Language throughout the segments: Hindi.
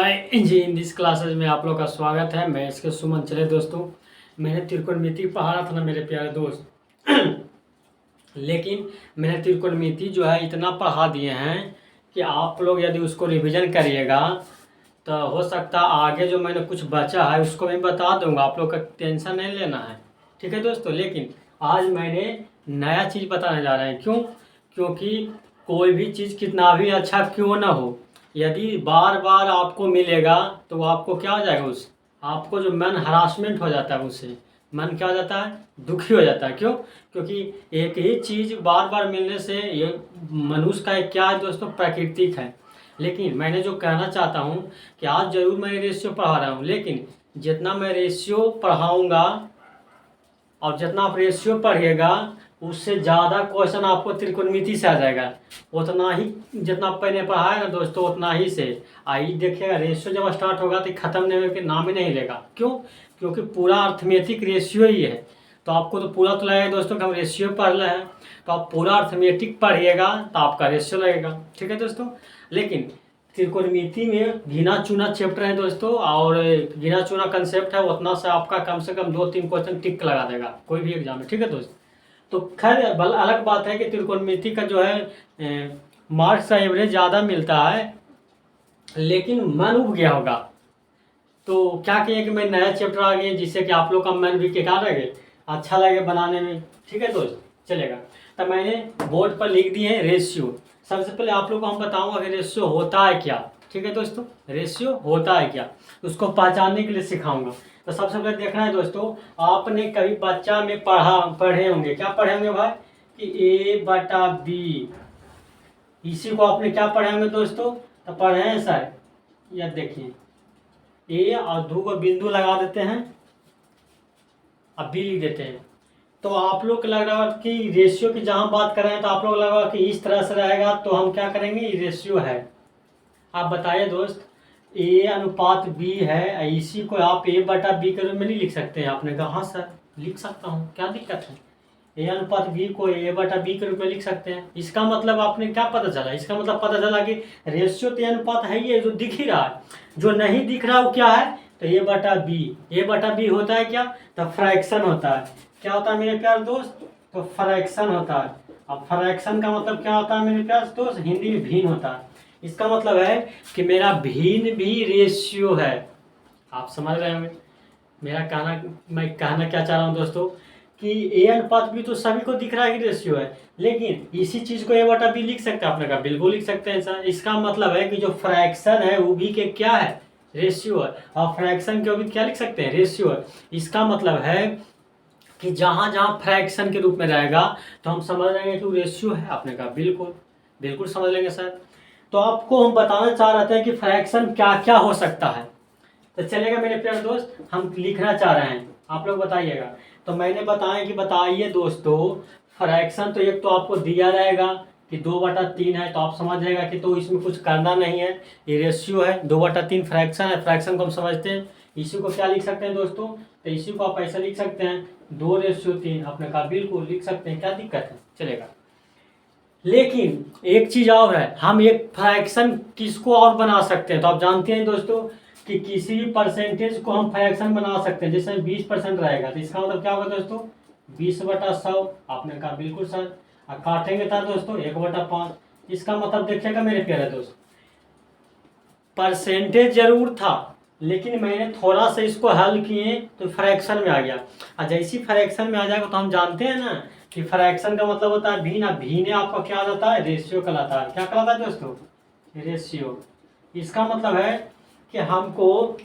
Hi ji, in this classes में आप लोग का स्वागत है। मैं इसके सुमन। चले दोस्तों, मैंने त्रिकोणमिति पढ़ा था ना मेरे प्यारे दोस्त लेकिन मैंने त्रिकोणमिति जो है इतना पढ़ा दिए हैं कि आप लोग यदि उसको रिवीजन करिएगा तो हो सकता आगे जो मैंने कुछ बचा है उसको मैं बता दूंगा। आप लोग का टेंशन नहीं लेना है, ठीक है दोस्तों। लेकिन आज मैंने नया चीज़ बताने जा रहे हैं। क्यों? क्योंकि कोई भी चीज़ कितना भी अच्छा क्यों ना हो, यदि बार बार आपको मिलेगा तो आपको क्या हो जाएगा, उस आपको जो मन हरासमेंट हो जाता है, उससे मन क्या हो जाता है, दुखी हो जाता है। क्यों? क्योंकि एक ही चीज़ बार बार मिलने से ये मनुष्य का एक क्या है दोस्तों, प्राकृतिक है। लेकिन मैंने जो कहना चाहता हूँ कि आज ज़रूर मैं रेशियो पढ़ा रहा हूँ, लेकिन जितना मैं रेशियो पढ़ाऊँगा और जितना आप रेशियो पढ़िएगा उससे ज़्यादा क्वेश्चन आपको त्रिकोणमिति से आ जाएगा। उतना ही जितना पहले पढ़ा है ना दोस्तों, उतना ही से आई देखिएगा। रेशियो जब स्टार्ट होगा तो ख़त्म नहीं होकर नाम ही नहीं लेगा। क्यों? क्योंकि पूरा अर्थमेटिक रेशियो ही है। तो आपको तो पूरा तो लगेगा दोस्तों कि हम रेशियो पढ़ रहे हैं, तो आप पूरा अर्थमेटिक पढ़िएगा तो आपका रेशियो लगेगा, ठीक है दोस्तों। लेकिन त्रिकोणमिति में गिना चुना चैप्टर है दोस्तों, और गिना चुना कंसेप्ट है, उतना से आपका कम से कम 2-3 क्वेश्चन टिक लगा देगा कोई भी एग्जाम में, ठीक है दोस्त। तो खैर अलग बात है कि त्रिकोणमिति का जो है मार्क्स का एवरेज ज़्यादा मिलता है, लेकिन मन उब गया होगा तो क्या कहिए कि मैं नया चैप्टर आ गया जिससे कि आप लोग का मन भी क्या लगे, अच्छा लगे बनाने में, ठीक है दोस्त, चलेगा। तो मैंने बोर्ड पर लिख दिए हैं रेशियो। सबसे पहले आप लोग को हम बताऊंगा कि रेशियो होता है क्या, ठीक है दोस्तों। रेशियो होता है क्या, उसको पहचानने के लिए सिखाऊंगा। तो सबसे पहले देखना है दोस्तों, आपने कभी बच्चा में पढ़े होंगे, क्या पढ़े होंगे भाई, कि A/B। इसी को आपने क्या पढ़े होंगे दोस्तों, तो पढ़े हैं सर, यह देखिए ए और दो को बिंदु लगा देते हैं, अब बी लिख देते हैं। तो आप लोग को लग रहा है कि रेशियो की जहां बात कर रहे हैं तो आप लोग लगा कि इस तरह से रहेगा, तो हम क्या करेंगे, ये रेशियो है। आप बताइए दोस्त, A/B है, इसी को आप A/B के रूप में नहीं लिख सकते हैं? आपने कहा हाँ सर लिख सकता हूँ, क्या दिक्कत है। A/B को A/B के रूप में लिख सकते हैं। इसका मतलब आपने क्या पता चला, इसका मतलब पता चला कि रेशियो तो अनुपात है ही है, जो दिख ही रहा है। जो नहीं दिख रहा वो क्या है, तो A/B। A/B होता है क्या, तो फ्रैक्शन होता है। क्या होता है मेरे प्यारे दोस्त, तो फ्रैक्शन होता है। अब फ्रैक्शन का मतलब क्या होता है मेरे प्यारे दोस्त, हिंदी में भिन्न होता है। इसका मतलब है कि मेरा भिन्न भी रेशियो है। आप समझ रहे होंगे मेरा कहना, मैं कहना क्या चाह रहा हूँ दोस्तों, कि A/B तो सभी को दिख रहा है कि रेशियो है, लेकिन इसी चीज को A/B लिख सकते हैं। आपने कहा बिल्कुल लिख सकते हैं सर। इसका मतलब है कि जो फ्रैक्शन है वो भी के क्या है, रेशियो है, और फ्रैक्शन के भी क्या लिख सकते हैं, रेशियो है। इसका मतलब है कि जहां जहां फ्रैक्शन के रूप में रहेगा तो हम समझ लेंगे कि वो रेशियो है। आपने कहा बिल्कुल बिल्कुल समझ लेंगे सर। तो आपको हम बताना चाह रहे थे कि फ्रैक्शन क्या क्या हो सकता है। तो चलेगा मेरे प्यारे दोस्त, हम लिखना चाह रहे हैं, आप लोग बताइएगा। तो मैंने बताया कि बताइए दोस्तों, फ्रैक्शन तो एक तो आपको दिया रहेगा कि 2/3 है, तो आप समझ जाएगा कि तो इसमें कुछ करना नहीं है, ये रेशियो है। 2/3 फ्रैक्शन है, फ्रैक्शन को हम समझते हैं। इसी को क्या लिख सकते हैं दोस्तों, तो इसी को आप ऐसा लिख सकते हैं 2/3। आपने कहा बिल्कुल लिख सकते हैं, क्या दिक्कत है, चलेगा। लेकिन एक चीज और है, हम एक फ्रैक्शन किसको और बना सकते हैं, तो आप जानते हैं दोस्तों कि किसी भी परसेंटेज को हम फ्रैक्शन बना सकते हैं। जैसे 20% रहेगा तो इसका मतलब क्या होगा दोस्तों, 20/100। आपने कहा बिल्कुल सर। और काटेंगे था दोस्तों 1/5। इसका मतलब देखिएगा मेरे प्यारे दोस्त, परसेंटेज जरूर था लेकिन मैंने थोड़ा सा इसको हल किए तो फ्रैक्शन में आ गया। और जैसी फ्रैक्शन में आ जाएगा तो हम जानते हैं ना कि फ्रैक्शन का मतलब होता है भिन्न। भिन्न आपका क्या कहलाता है, रेशियो कहलाता है। क्या कहलाता है दोस्तों, रेशियो। इसका मतलब है कि हमको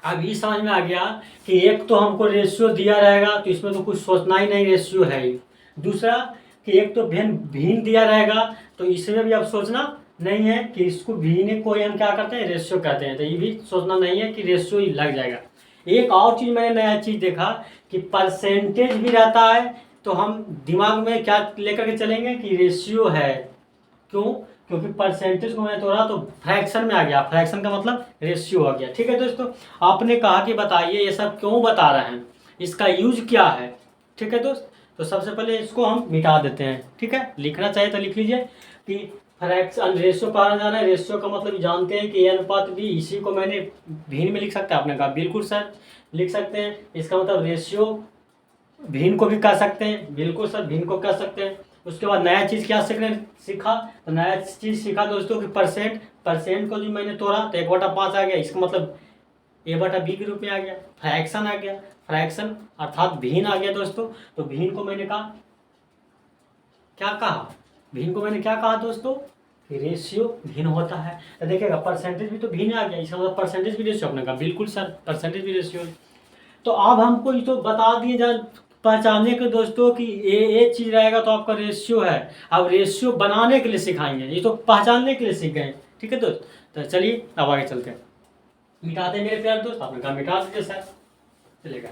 अभी समझ में आ गया कि एक तो हमको रेशियो दिया रहेगा तो इसमें तो कुछ सोचना ही नहीं, रेशियो है ही। दूसरा कि एक तो भिन्न भिन्न दिया रहेगा तो इसमें भी अब सोचना नहीं है कि इसको भिन्न को हम क्या करते हैं, रेशियो कहते हैं, तो ये भी सोचना नहीं है कि रेशियो ही लग जाएगा। एक और चीज़ मैंने नया चीज़ देखा कि परसेंटेज भी रहता है, तो हम दिमाग में क्या लेकर के चलेंगे कि रेशियो है। क्यों? क्योंकि परसेंटेज को मैंने तोड़ा तो फ्रैक्शन में आ गया, फ्रैक्शन का मतलब रेशियो आ गया, ठीक है दोस्तों। आपने कहा कि बताइए ये सब क्यों बता रहे हैं, इसका यूज क्या है, ठीक है दोस्त। तो सबसे पहले इसको हम मिटा देते हैं, ठीक है। लिखना चाहिए तो लिख लीजिए कि फ्रैक्शन रेशियो पढ़ा जा रहा है। रेशियो का मतलब जानते हैं कि ए अनुपात बी, इसी को मैंने भिन्न में लिख सकता है। आपने कहा बिल्कुल सर लिख सकते हैं। इसका मतलब रेशियो भिन्न को भी कह सकते हैं, बिल्कुल सर भिन्न को कह सकते हैं। उसके बाद नया चीज़ क्या सीखा, तो नया चीज़ सीखा दोस्तों कि परसेंट, परसेंट को जो मैंने तोड़ा तो 1/5 आ गया, इसका मतलब a/b के रूप में आ गया। फ्रैक्शन आ गया, फ्रैक्शन अर्थात भिन्न आ गया दोस्तों। तो भिन्न को मैंने कहा क्या कहा, भिन्न को मैंने क्या कहा दोस्तों कि रेशियो भिन्न होता है। तो देखिएगा परसेंटेज भी तो भिन्न आ गया, इसका मतलब परसेंटेज भी रेशियो। आपने कहा बिल्कुल सर परसेंटेज भी रेशियो। तो अब हमको ये तो बता दिए जा पहचानने के दोस्तों कि ये चीज़ रहेगा तो आपका रेशियो है। अब रेशियो बनाने के लिए सिखाएंगे, ये तो पहचानने के लिए सीख गए। ठीक है दोस्त, तो चलिए अब आगे चलते हैं। मिटाते हैं मेरे प्यारे दोस्त। आपने कहा मिटा दीजिए सर, चलेगा।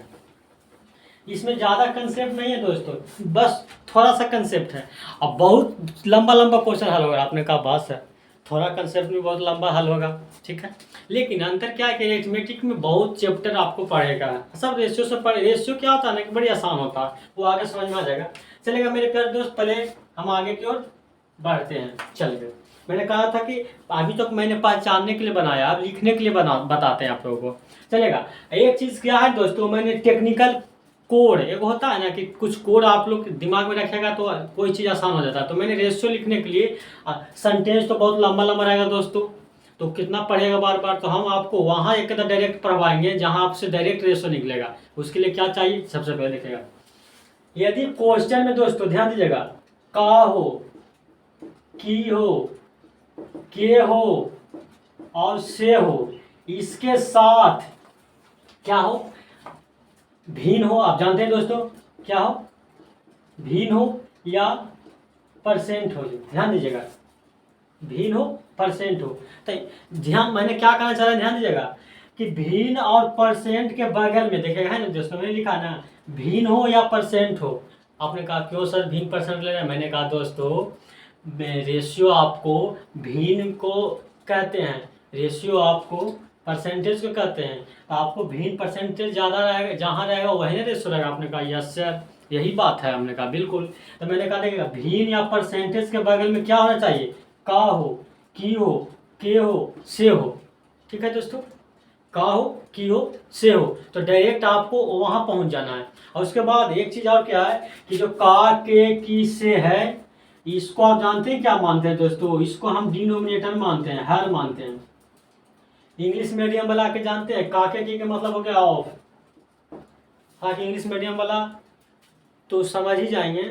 इसमें ज़्यादा कंसेप्ट नहीं है दोस्तों, बस थोड़ा सा कंसेप्ट है। अब बहुत लंबा लंबा क्वेश्चन हल होगा। आपने कहा बस है, थोड़ा कंसेप्ट में बहुत लंबा हल होगा, ठीक है। लेकिन अंतर क्या है कि अरिथमेटिक में बहुत चैप्टर आपको पढ़ेगा, सब रेशियो से पढ़े। रेशियो क्या होता है ना कि बड़ी आसान होता है, वो आगे समझ में आ जाएगा। चलेगा मेरे प्यारे दोस्त, पहले हम आगे की ओर बढ़ते हैं। चलिए, मैंने कहा था कि अभी तक मैंने पहचानने के लिए बनाया, अब लिखने के लिए बताते हैं आप लोगों को। चलेगा, एक चीज़ क्या है दोस्तों, मैंने टेक्निकल कोड, एक होता है ना कि कुछ कोड आप लोग दिमाग में रखेगा तो कोई चीज़ आसान हो जाता है। तो मैंने रेशियो लिखने के लिए सेंटेंस तो बहुत लंबा लंबा रहेगा दोस्तों, तो कितना पढ़ेगा बार बार। तो हम आपको वहाँ एक डायरेक्ट पढ़वाएंगे जहाँ आपसे डायरेक्ट रेशियो निकलेगा। उसके लिए क्या चाहिए, सबसे पहले लिखेगा, यदि क्वेश्चन में दोस्तों ध्यान दीजिएगा, का हो, की हो, के हो और से हो, इसके साथ क्या हो, भिन्न हो। आप जानते हैं दोस्तों क्या हो, भिन्न हो या परसेंट हो। ध्यान दीजिएगा, भिन्न हो परसेंट हो। तो ध्यान, मैंने क्या कहना चाह रहा है, ध्यान दीजिएगा कि भिन्न और परसेंट के बगल में देखिएगा, है ना दोस्तों, मैंने लिखा ना भिन्न हो या परसेंट हो। आपने कहा क्यों सर भिन्न परसेंट ले रहे हैं। मैंने कहा दोस्तों रेशियो आपको भिन्न को कहते हैं, रेशियो आपको परसेंटेज को कहते हैं। आपको भिन्न परसेंटेज ज़्यादा रहेगा, जहाँ रहेगा वही ना रेशियो रहेगा। आपने कहा यस सर यही बात है। हमने कहा बिल्कुल। तो मैंने कहा देखिएगा, भिन्न या परसेंटेज के बगल में क्या होना चाहिए, का हो, की हो, के हो, से हो। ठीक है दोस्तों, का हो, की हो, से हो। तो डायरेक्ट आपको वहाँ पहुँच जाना है। और उसके बाद एक चीज़ और क्या है कि जो का, के, की, से है, इसको आप जानते हैं क्या मानते हैं दोस्तों, इसको हम डिनोमिनेटर मानते हैं, हर मानते हैं। इंग्लिश मीडियम वाला के जानते हैं, काके की का मतलब हो गया ऑफ। हाँ, इंग्लिश मीडियम वाला तो समझ ही जाएंगे,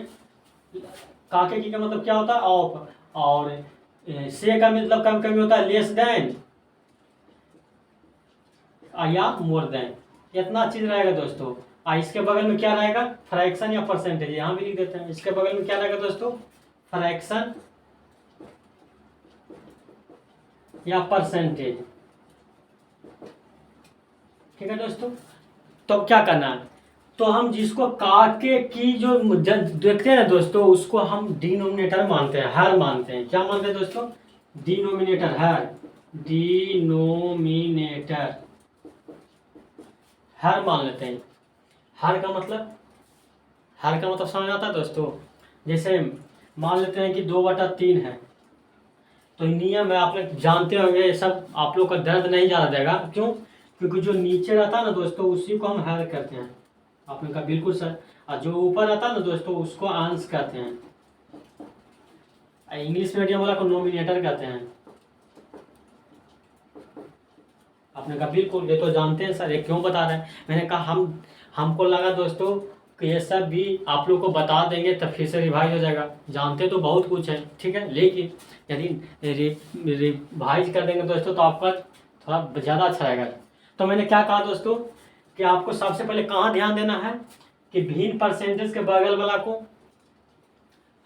काके की का मतलब क्या होता है, ऑफ। और से का मतलब कम कमी होता है, लेस देन या मोर देन, इतना चीज रहेगा दोस्तों। इसके बगल में क्या रहेगा, फ्रैक्शन या परसेंटेज, यहाँ भी लिख देते हैं। इसके बगल में क्या रहेगा दोस्तों, फ्रैक्शन या परसेंटेज। ठीक है दोस्तों, तो क्या करना है, तो हम जिसको काके की जो देखते हैं ना दोस्तों, उसको हम डिनोमिनेटर मानते हैं, हर मानते हैं। क्या मानते हैं दोस्तों, डिनोमिनेटर, हर, डिनोमिनेटर हर मान लेते हैं। हर का मतलब, हर का मतलब समझ आता है दोस्तों। जैसे मान लेते हैं कि 2/3 है, तो नियम है, आप लोग जानते होंगे, ये सब आप लोग का दर्द नहीं ज़्यादा देगा। क्यों, क्योंकि जो नीचे रहता है ना दोस्तों, उसी को हम हर कहते हैं। आपने कहा बिल्कुल सर। और जो ऊपर रहता है ना दोस्तों, उसको अंश कहते हैं। इंग्लिश मीडियम वाला को नोमिनेटर कहते हैं। आपने कहा बिल्कुल, ये तो जानते हैं सर, ये क्यों बता रहे हैं। मैंने कहा हमको लगा दोस्तों कि ये सब भी आप लोग को बता देंगे तब फिर से रिवाइज हो जाएगा। जानते तो बहुत कुछ है, ठीक है, लेकिन यदि रिवाइज कर देंगे दोस्तों तो आपका थोड़ा ज़्यादा अच्छा रहेगा। तो मैंने क्या कहा दोस्तों कि आपको सबसे पहले कहाँ ध्यान देना है कि भिन्न परसेंटेज के बगल वाला को,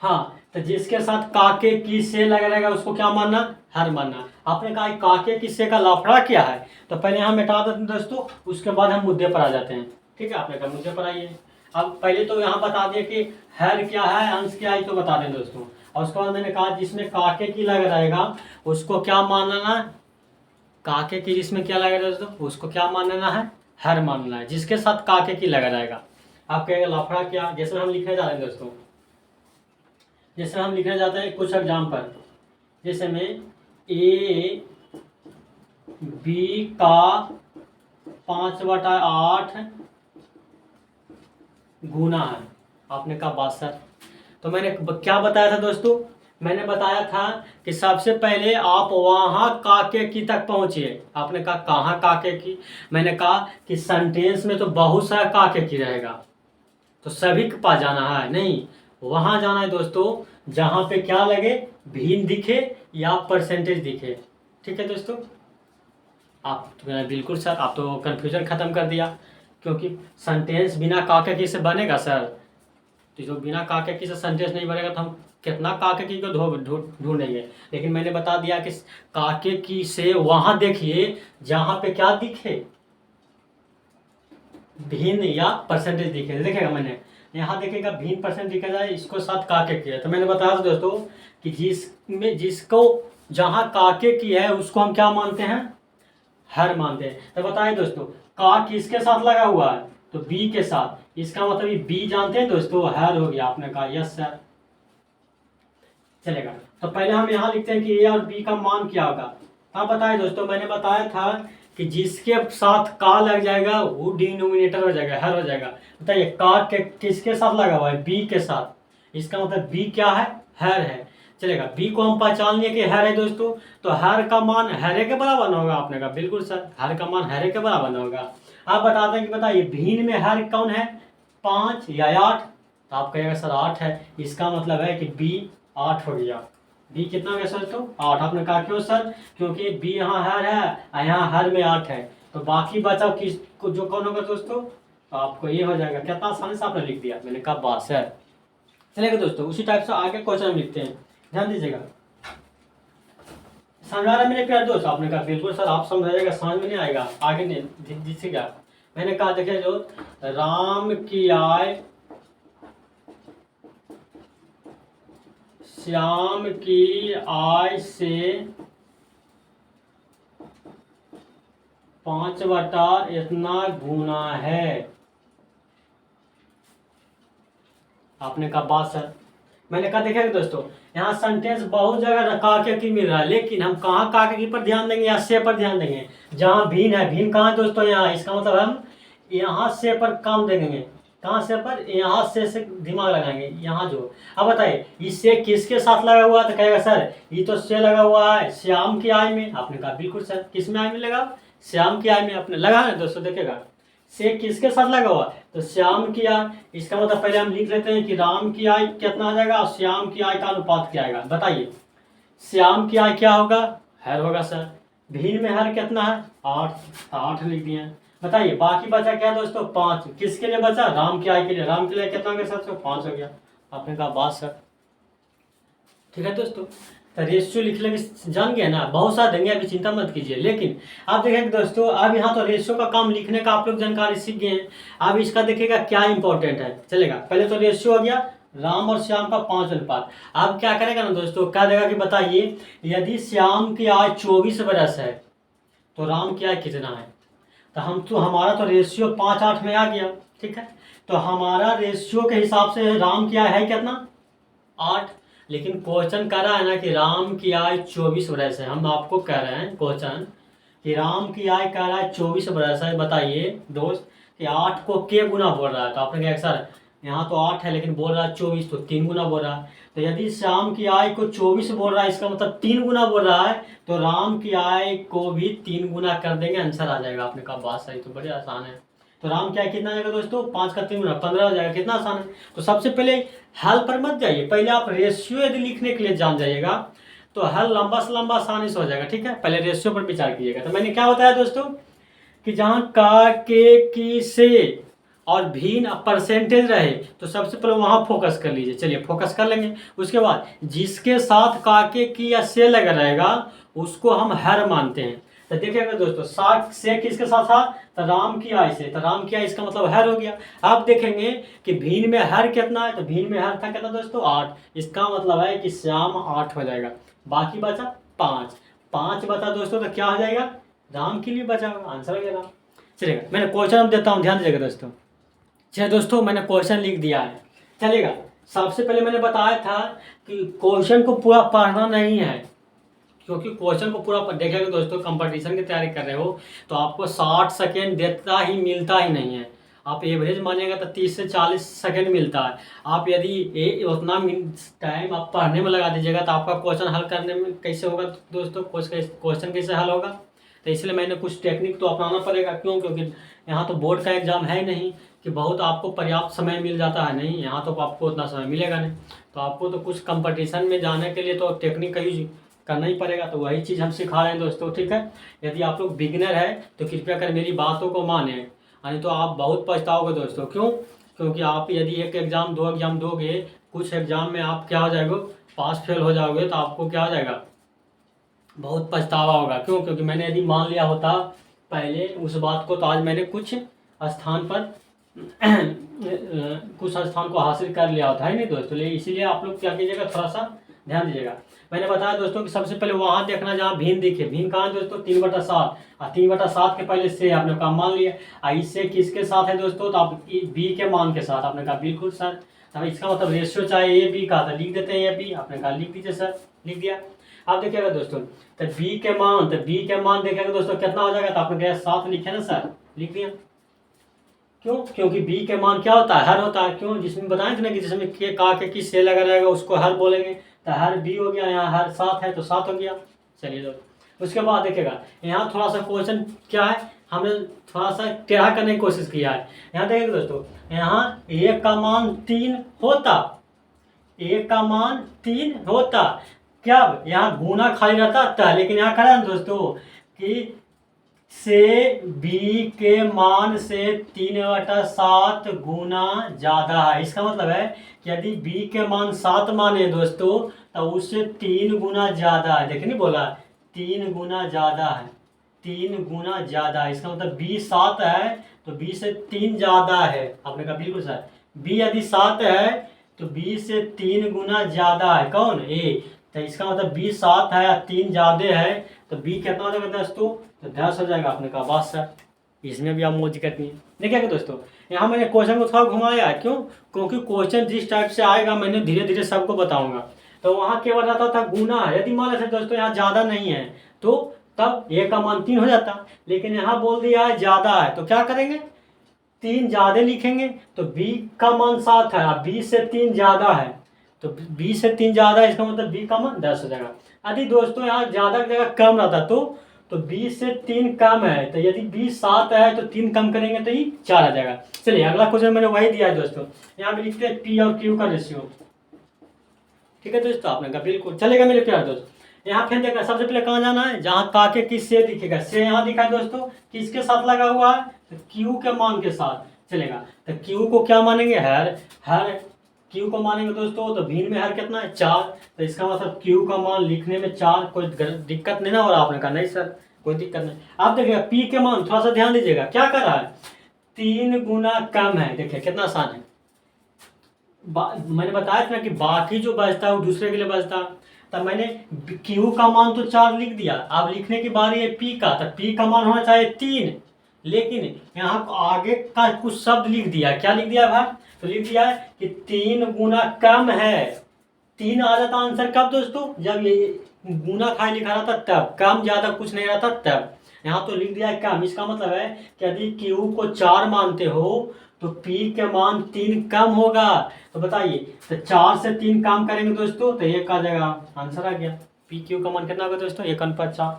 हाँ, तो जिसके साथ काके की से लगा रहेगा उसको क्या मानना, हर मानना। आपने कहा काके की से का लाफड़ा क्या है, तो पहले हम मिटा देते हैं दोस्तों, उसके बाद हम मुद्दे पर आ जाते हैं। ठीक है, आपने कहा मुद्दे पर आइए। अब पहले तो यहाँ बता दिए कि हर क्या है, अंश क्या है, तो बता दें दोस्तों। और उसके बाद मैंने कहा जिसमें काके की लगा रहेगा उसको क्या मानना, काके की जिसमें क्या लगा दोस्तों उसको क्या मानना है, हर मानना है, जिसके साथ काके की लगा रहेगा। आप कहेंगे लाफड़ा क्या, जैसे हम लिखने जा रहे हैं दोस्तों, जैसे हम लिखने जाते हैं कुछ एग्जाम्पल, जैसे में ए बी का 5/8 गुना है। आपने कहा बात सर, तो मैंने क्या बताया था दोस्तों, मैंने बताया था कि सबसे पहले आप वहाँ काके की तक पहुँचिए। आपने कहा कहाँ काके की, मैंने कहा कि सेंटेंस में तो बहुत सारा काके की रहेगा, तो सभी के पास जाना है नहीं, वहाँ जाना है दोस्तों जहाँ पे क्या लगे, भिन्न दिखे या परसेंटेज दिखे। ठीक है दोस्तों, आप तो बिल्कुल सर, आप तो कन्फ्यूजन खत्म कर दिया, क्योंकि सेंटेंस बिना काके की से बनेगा सर, तो जो बिना काके की से सेंटेंस नहीं बनेगा तो हम कितना काके की को ढूंढेंगे। लेकिन मैंने बता दिया कि काके की से वहां देखिए जहां पे क्या दिखे, भिन्न या परसेंटेज दिखे, देखेगा मैंने यहाँ देखेगा भिन्न परसेंट दिखेगा, इसको साथ काके की है। तो मैंने बताया था दोस्तों कि जिसको जहां काके की है उसको हम क्या मानते हैं, हर मानते हैं। तो बताइए दोस्तों का किसके साथ लगा हुआ है, तो बी के साथ, इसका मतलब ये बी जानते हैं दोस्तों, हर हो गया। आपने कहा यस सर, चलेगा। तो पहले हम यहाँ लिखते हैं कि ए और बी का मान क्या होगा। हाँ बताइए दोस्तों, मैंने बताया था कि जिसके साथ का लग जाएगा वो डिनोमिनेटर हो जाएगा, हर हो जाएगा। बताइए का के किसके साथ लगा हुआ है, बी के साथ, इसका मतलब बी क्या है, हर है। चलेगा, बी को हम पहचान लिए कि हर है दोस्तों, तो हर का मान हरे के बराबर ना होगा। आपने कहा बिल्कुल सर, हर का मान हरे के बराबर ना होगा। आप बताते हैं कि बताइए भिन्न में हर कौन है, 5 या 8, तो आप कहेगा सर 8 है, इसका मतलब है कि बी 8 हो गया। बी कितना हो गया सर, तो 8। आपने कहा क्यों सर, क्योंकि बी यहाँ हर है और यहाँ हर में 8 है, तो बाकी बचा किस को जो कौन होगा दोस्तों, तो आपको ये हो जाएगा। कितना आसानी से आपने लिख दिया, मैंने कहा बात है। चलेगा दोस्तों, उसी टाइप से आगे क्वेश्चन लिखते हैं, ध्यान दीजिएगा। समझ आ रहा है मेरे प्यारे दोस्त, आपने कहा बिल्कुल सर, आप समझाइएगा, समझ में नहीं आएगा आगे नहीं दिखेगा। मैंने कहा देखिए जो राम की आय श्याम की आय से 5 इतना गुना है। आपने कहा बात सर, मैंने कहा देखिए दोस्तों यहाँ सेंटेंस बहुत जगह काके की मिल रहा है, लेकिन हम कहाँ काके की पर ध्यान देंगे या से पर ध्यान देंगे, जहाँ भिन्न है। भिन्न कहाँ है दोस्तों, यहाँ, इसका मतलब हम यहाँ से पर काम देंगे। कहाँ से पर, यहाँ से दिमाग लगाएंगे यहाँ जो। अब बताइए इससे किसके साथ लगा हुआ, तो कहेगा सर ये तो से लगा हुआ है श्याम की आय में। आपने कहा बिल्कुल सर, किस में आय में लगा, श्याम की आय में। आपने लगा है दोस्तों, देखेगा से किसके साथ लगा हुआ, तो श्याम की आय। इसका मतलब पहले हम लिख लेते हैं कि राम की आय कितना आ जाएगा और श्याम की आय का अनुपात क्या आएगा। बताइए श्याम की आय क्या होगा, हर होगा सर। भिन्न में हर कितना है, 8, 8 लिख दिए। बताइए बाकी बचा क्या दोस्तों, 5। किसके लिए बचा, राम की आय के लिए। राम के लिए कितना हो गया सर, 5 हो गया। आपने कहा बात सर, ठीक है दोस्तों। तो रेशियो लिख लेंगे, जान गए ना, बहुत सारा देंगे, अभी चिंता मत कीजिए। लेकिन आप देखेंगे दोस्तों अब यहाँ तो रेशियो का काम लिखने का आप लोग जानकारी सीख गए हैं। अब इसका देखिएगा क्या इंपॉर्टेंट है। चलेगा, पहले तो रेशियो हो गया राम और श्याम का 5 अनुपात। अब क्या करेगा ना दोस्तों, क्या देगा कि बताइए यदि श्याम की आय 24 बरस है तो राम की आय कितना है। तो हमारा तो रेशियो 5-8 में आ गया, ठीक है। तो हमारा रेशियो के हिसाब से राम की आय है कितना, 8। लेकिन क्वेश्चन कह रहा है ना कि राम की आय 24 बरस है। हम आपको कह रहे हैं क्वेश्चन कि राम की आय कह रहा है 24 बरस है। बताइए दोस्त कि 8 को के गुना बोल रहा है, तो आपने कहा सर यहाँ तो 8 है लेकिन बोल रहा है 24, तो 3 गुना बोल रहा है। तो यदि श्याम की आय को 24 बोल रहा है, इसका मतलब 3 गुना बोल रहा है, तो राम की आय को भी 3 गुना कर देंगे, आंसर आ जाएगा। आपने कहा बात सही, तो बड़े आसान है। तो राम क्या कितना जाएगा दोस्तों, 5 का 3 गुना 15 हो जाएगा। कितना आसान है। तो सबसे पहले हल पर मत जाइए, पहले आप रेशियो यदि लिखने के लिए जान जाइएगा तो हल लंबा से लंबा आसानी से हो जाएगा, ठीक है। पहले रेशियो पर विचार कीजिएगा। तो मैंने क्या बताया दोस्तों कि जहाँ का के की से और भिन्न परसेंटेज रहे तो सबसे पहले वहाँ फोकस कर लीजिए। चलिए फोकस कर लेंगे। उसके बाद जिसके साथ काके की या से लगा रहेगा उसको हम हर मानते हैं। तो देखिएगा दोस्तों साथ से किसके साथ था, तो राम की आय से। तो राम की आय इसका मतलब हर हो गया। आप देखेंगे कि भिन्न में हर कितना है, तो भिन्न में हर था कितना दोस्तों, 8। इसका मतलब है कि श्याम 8 हो जाएगा। बाकी बचा 5, 5 बचा दोस्तों, तो क्या हो जाएगा, राम के लिए बचा, आंसर हो जाएगा। चलेगा, मैंने क्वेश्चन अब देता हूँ, ध्यान दीजिएगा दोस्तों। चलिए दोस्तों मैंने क्वेश्चन लिख दिया है। चलेगा, सबसे पहले मैंने बताया था कि क्वेश्चन को पूरा पढ़ना नहीं है, क्योंकि क्वेश्चन को पूरा देखेगा दोस्तों, कंपटीशन की तैयारी कर रहे हो तो आपको 60 सेकेंड देता ही मिलता ही नहीं है। आप एवरेज मानेगा तो 30 से 40 सेकेंड मिलता है। आप यदि ये उतना टाइम आप पढ़ने में लगा दीजिएगा तो आपका क्वेश्चन हल करने में कैसे होगा दोस्तों, क्वेश्चन कैसे हल होगा। तो इसलिए मैंने कुछ टेक्निक तो अपनाना पड़ेगा। क्यों? क्योंकि यहाँ तो बोर्ड का एग्जाम है नहीं कि बहुत आपको पर्याप्त समय मिल जाता है, नहीं, यहाँ तो आपको उतना समय मिलेगा नहीं। तो आपको तो कुछ कंपटीशन में जाने के लिए तो टेक्निक का यूज करना ही पड़ेगा। तो वही चीज़ हम सिखा रहे हैं दोस्तों, ठीक है। यदि आप लोग बिगिनर है तो कृपया कर मेरी बातों को माने, नहीं तो आप बहुत पछताओगे दोस्तों। क्यों? क्योंकि आप यदि एक एग्ज़ाम 2 एग्ज़ाम दोगे, कुछ एग्ज़ाम में आप क्या हो जाएगा, पास फेल हो जाओगे, तो आपको क्या हो जाएगा, बहुत पछतावा होगा। क्यों? क्योंकि मैंने यदि मान लिया होता पहले उस बात को, तो आज मैंने कुछ स्थान पर कुछ स्थान को हासिल कर लिया होता है नहीं दोस्तों। इसीलिए आप लोग क्या कीजिएगा, थोड़ा सा ध्यान दीजिएगा। मैंने बताया दोस्तों कि सबसे पहले वहाँ देखना जहाँ भिन्न दिखे। भिन्न कहाँ है दोस्तों? 3/7। और 3/7 के पहले से आपने काम मान लिया। इससे किसके साथ है दोस्तों? तो आप बी के मान के साथ। आपने कहा बिल्कुल सर, तब इसका मतलब रेशियो चाहे ए बी का, था लिख देते हैं ये बी। आपने कहा लिख दीजिए सर, लिख दिया। आप देखिएगा दोस्तों, तो बी के मान, देखिएगा दोस्तों कितना हो जाएगा। तो आपने कहा 7 लिखे ना सर, लिख दिया। क्यों? क्योंकि बी के मान क्या होता है, हर होता है। क्यों? जिसमें बताएं थे ना कि जिसमें के का के किस से लगा रहेगा उसको हर बोलेंगे। तो हर बी हो गया, यहाँ हर 7 है तो 7 हो गया। चलिए दोस्तों, उसके बाद देखिएगा यहाँ थोड़ा सा क्वेश्चन क्या है, हमने थोड़ा सा टेढ़ा करने की कोशिश किया है। यहाँ देखिए दोस्तों, यहाँ एक का मान 3 होता, एक का मान 3 होता, क्या यहाँ गुना खाली रहता, लेकिन यहाँ करा दोस्तों कि से बी के मान से 3/7 गुना ज़्यादा है। इसका मतलब है कि यदि बी के मान 7 माने दोस्तों तो उससे 3 गुना ज़्यादा है। देखिए नहीं बोला, 3 गुना ज़्यादा है, 3 गुना ज़्यादा है। इसका मतलब बी 7 है तो बी से 3 ज़्यादा है। आपने कहा बिल्कुल सर, बी यदि 7 है तो बी से 3 गुना ज़्यादा है। कौन? ए। तो इसका मतलब बी 7 है और 3 ज़्यादा है, तो बी कितना हो जाएगा दोस्तों? तो 10 हो जाएगा। आपने कहा बात सर, इसमें भी आप मौज करनी है। देखिए कि दोस्तों यहाँ मैंने क्वेश्चन को थोड़ा घुमाया है। क्यों? क्योंकि क्वेश्चन जिस टाइप से आएगा मैंने धीरे धीरे सबको बताऊंगा। तो वहाँ केवल रहता था गुना। यदि मान लेते दोस्तों यहाँ ज़्यादा नहीं है तो तब ए का मान 3 हो जाता, लेकिन यहाँ बोल दिया है ज़्यादा है, तो क्या करेंगे, 3 ज़्यादा लिखेंगे। तो बी का मान 7 है और बी से 3 ज़्यादा है, तो बी से 3 ज़्यादा है, इसका मतलब बी का मान 10 हो जाएगा। यदि दोस्तों यहाँ ज़्यादा की जगह कम रहता तो बी से 3 कम है, तो यदि बी 7 है तो 3 कम करेंगे तो ये 4 आ जाएगा। चलिए अगला क्वेश्चन मैंने वही दिया है दोस्तों। यहाँ पे लिखते हैं पी और क्यू का रेशियो। ठीक है दोस्तों, आपने कहा बिल्कुल चलेगा मेरे प्यारे दोस्त। यहाँ फिर देखना, सबसे पहले कहाँ जाना है, जहाँ का के किस से दिखेगा, से यहाँ दिखा है दोस्तों, किसके साथ लगा हुआ है, तो क्यू के मान के साथ चलेगा। तो क्यू को क्या मानेंगे, हर क्यू को मानेंगे दोस्तों। तो भिन्न में हर कितना है, 4। तो इसका मतलब क्यू का मान लिखने में 4, कोई दिक्कत नहीं ना हो रहा। आपने कहा नहीं सर कोई दिक्कत नहीं। आप देखिएगा पी के मान, थोड़ा सा ध्यान दीजिएगा, क्या कर रहा है, 3 गुना कम है। देखिए कितना आसान है। मैंने बताया था कि बाकी जो बचता है वो दूसरे के लिए बचता। तब मैंने क्यू का मान तो 4 लिख दिया। अब लिखने की बारी है पी का, तो पी का मान होना चाहिए 3, लेकिन यहाँ आगे का कुछ शब्द लिख दिया। क्या लिख दिया भाई, तो लिख दिया है कि 3 गुना कम है। 3 आ जाता आंसर कब दोस्तों, जब ये गुना खाई लिखा रहता तब, कम ज्यादा कुछ नहीं रहता तब। यहाँ तो लिख दिया है कम। इसका मतलब है कि यदि क्यू को 4 मानते हो तो पी के मान 3 कम होगा। तो बताइए, तो 4 से 3 कम करेंगे दोस्तों तो 1 आ जाएगा, आंसर आ गया। पी क्यू का मान कितना होगा दोस्तों, 1/4।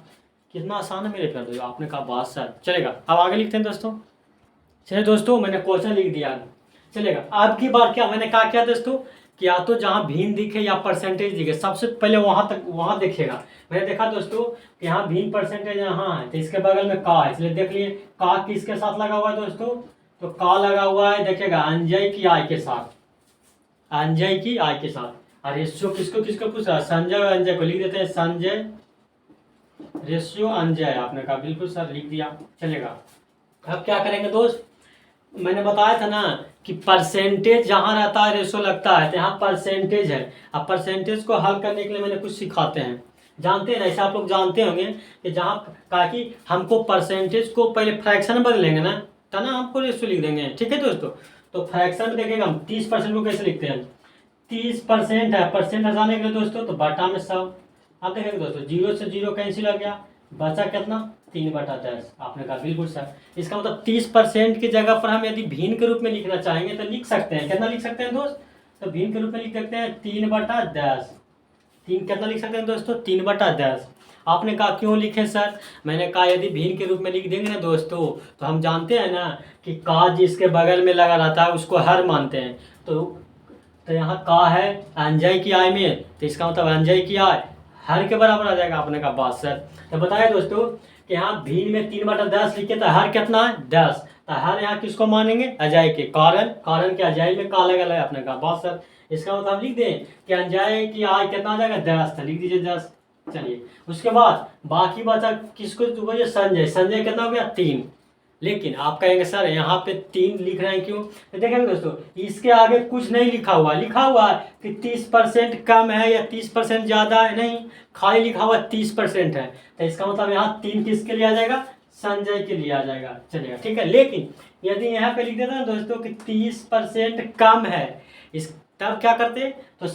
कितना आसान है मेरे प्यारे। आपने कहा बात सर, चलेगा। अब आगे लिखते हैं दोस्तों। चलिए दोस्तों मैंने क्वेश्चन लिख दिया, चलेगा। अब की बार क्या मैंने कहा, क्या दोस्तों कि या तो जहाँ भिन्न दिखे या परसेंटेज दिखे, सबसे पहले वहाँ देखेगा। मैंने देखा दोस्तों कि यहाँ भिन्न परसेंटेज यहाँ है, तो इसके बगल में का है, इसलिए देख लिए का किसके साथ लगा हुआ है दोस्तों, तो का लगा हुआ है देखिएगा अंजय की आय के साथ, अंजय की आय के साथ। और रेशियो किसको किसको पूछ रहा है, संजय और अंजय को। लिख देते हैं संजय रेशियो अंजय। आपने कहा बिल्कुल सर, लिख दिया, चलेगा। अब क्या करेंगे दोस्त, मैंने बताया था ना कि परसेंटेज जहाँ रहता है रेशो लगता है, तो यहाँ परसेंटेज है। अब परसेंटेज को हल करने के लिए मैंने कुछ सिखाते हैं, जानते हैं ना, ऐसे आप लोग जानते होंगे कि जहाँ कहा कि हमको परसेंटेज को पहले फ्रैक्शन बदलेंगे ना, तो ना हमको रेशो लिख देंगे। ठीक है दोस्तों, तो फ्रैक्शन में देखेगा हम 30% को कैसे लिखते हैं, 30% है, परसेंट हटाने के लिए दोस्तों तो बटा में 100, अब देखेंगे दोस्तों 0 से 0 कैंसिल हो गया, बचा कितना 3/10। आपने कहा बिल्कुल सर। इसका मतलब 30% की जगह पर हम यदि भिन्न के रूप में लिखना चाहेंगे तो लिख सकते हैं, कितना लिख सकते हैं दोस्त, तो भिन्न के रूप में लिख सकते हैं 3/10। कितना लिख सकते हैं दोस्तों 3/10। आपने कहा क्यों लिखे सर, मैंने कहा यदि भिन्न के रूप में लिख देंगे ना दोस्तों तो हम जानते हैं ना कि का जिसके बगल में लगा रहता है उसको हर मानते हैं। तो यहाँ का है अंजय की आय में, तो इसका मतलब अंजय की आय हर के बराबर आ जाएगा। आपने कहा बात सर। तो बताया दोस्तों कि यहाँ भिन्न में 3/10 लिखे तो हर कितना है 10, तो हर यहाँ किसको मानेंगे अजय के, कारण के अजय में का लगा है। आपने कहा बात सर। इसका मतलब हम लिख दें कि अंजय की आय कितना आ जाएगा 10, तो लिख दीजिए 10। चलिए उसके बाद बाकी बचा किसको, संजय कितना हो गया 3। लेकिन आप कहेंगे सर यहाँ पे 3 लिख रहे हैं क्यों, तो देखेंगे दोस्तों इसके आगे कुछ नहीं लिखा हुआ है कि 30% कम है या 30% ज़्यादा है, नहीं, खाली लिखा हुआ 30% है। तो इसका मतलब यहाँ 3 किसके लिए आ जाएगा, संजय के लिए आ जाएगा। चलेगा ठीक है। लेकिन यदि यहाँ पे लिख देता ना दोस्तों कि 30% कम है, इस तब क्या करते, तो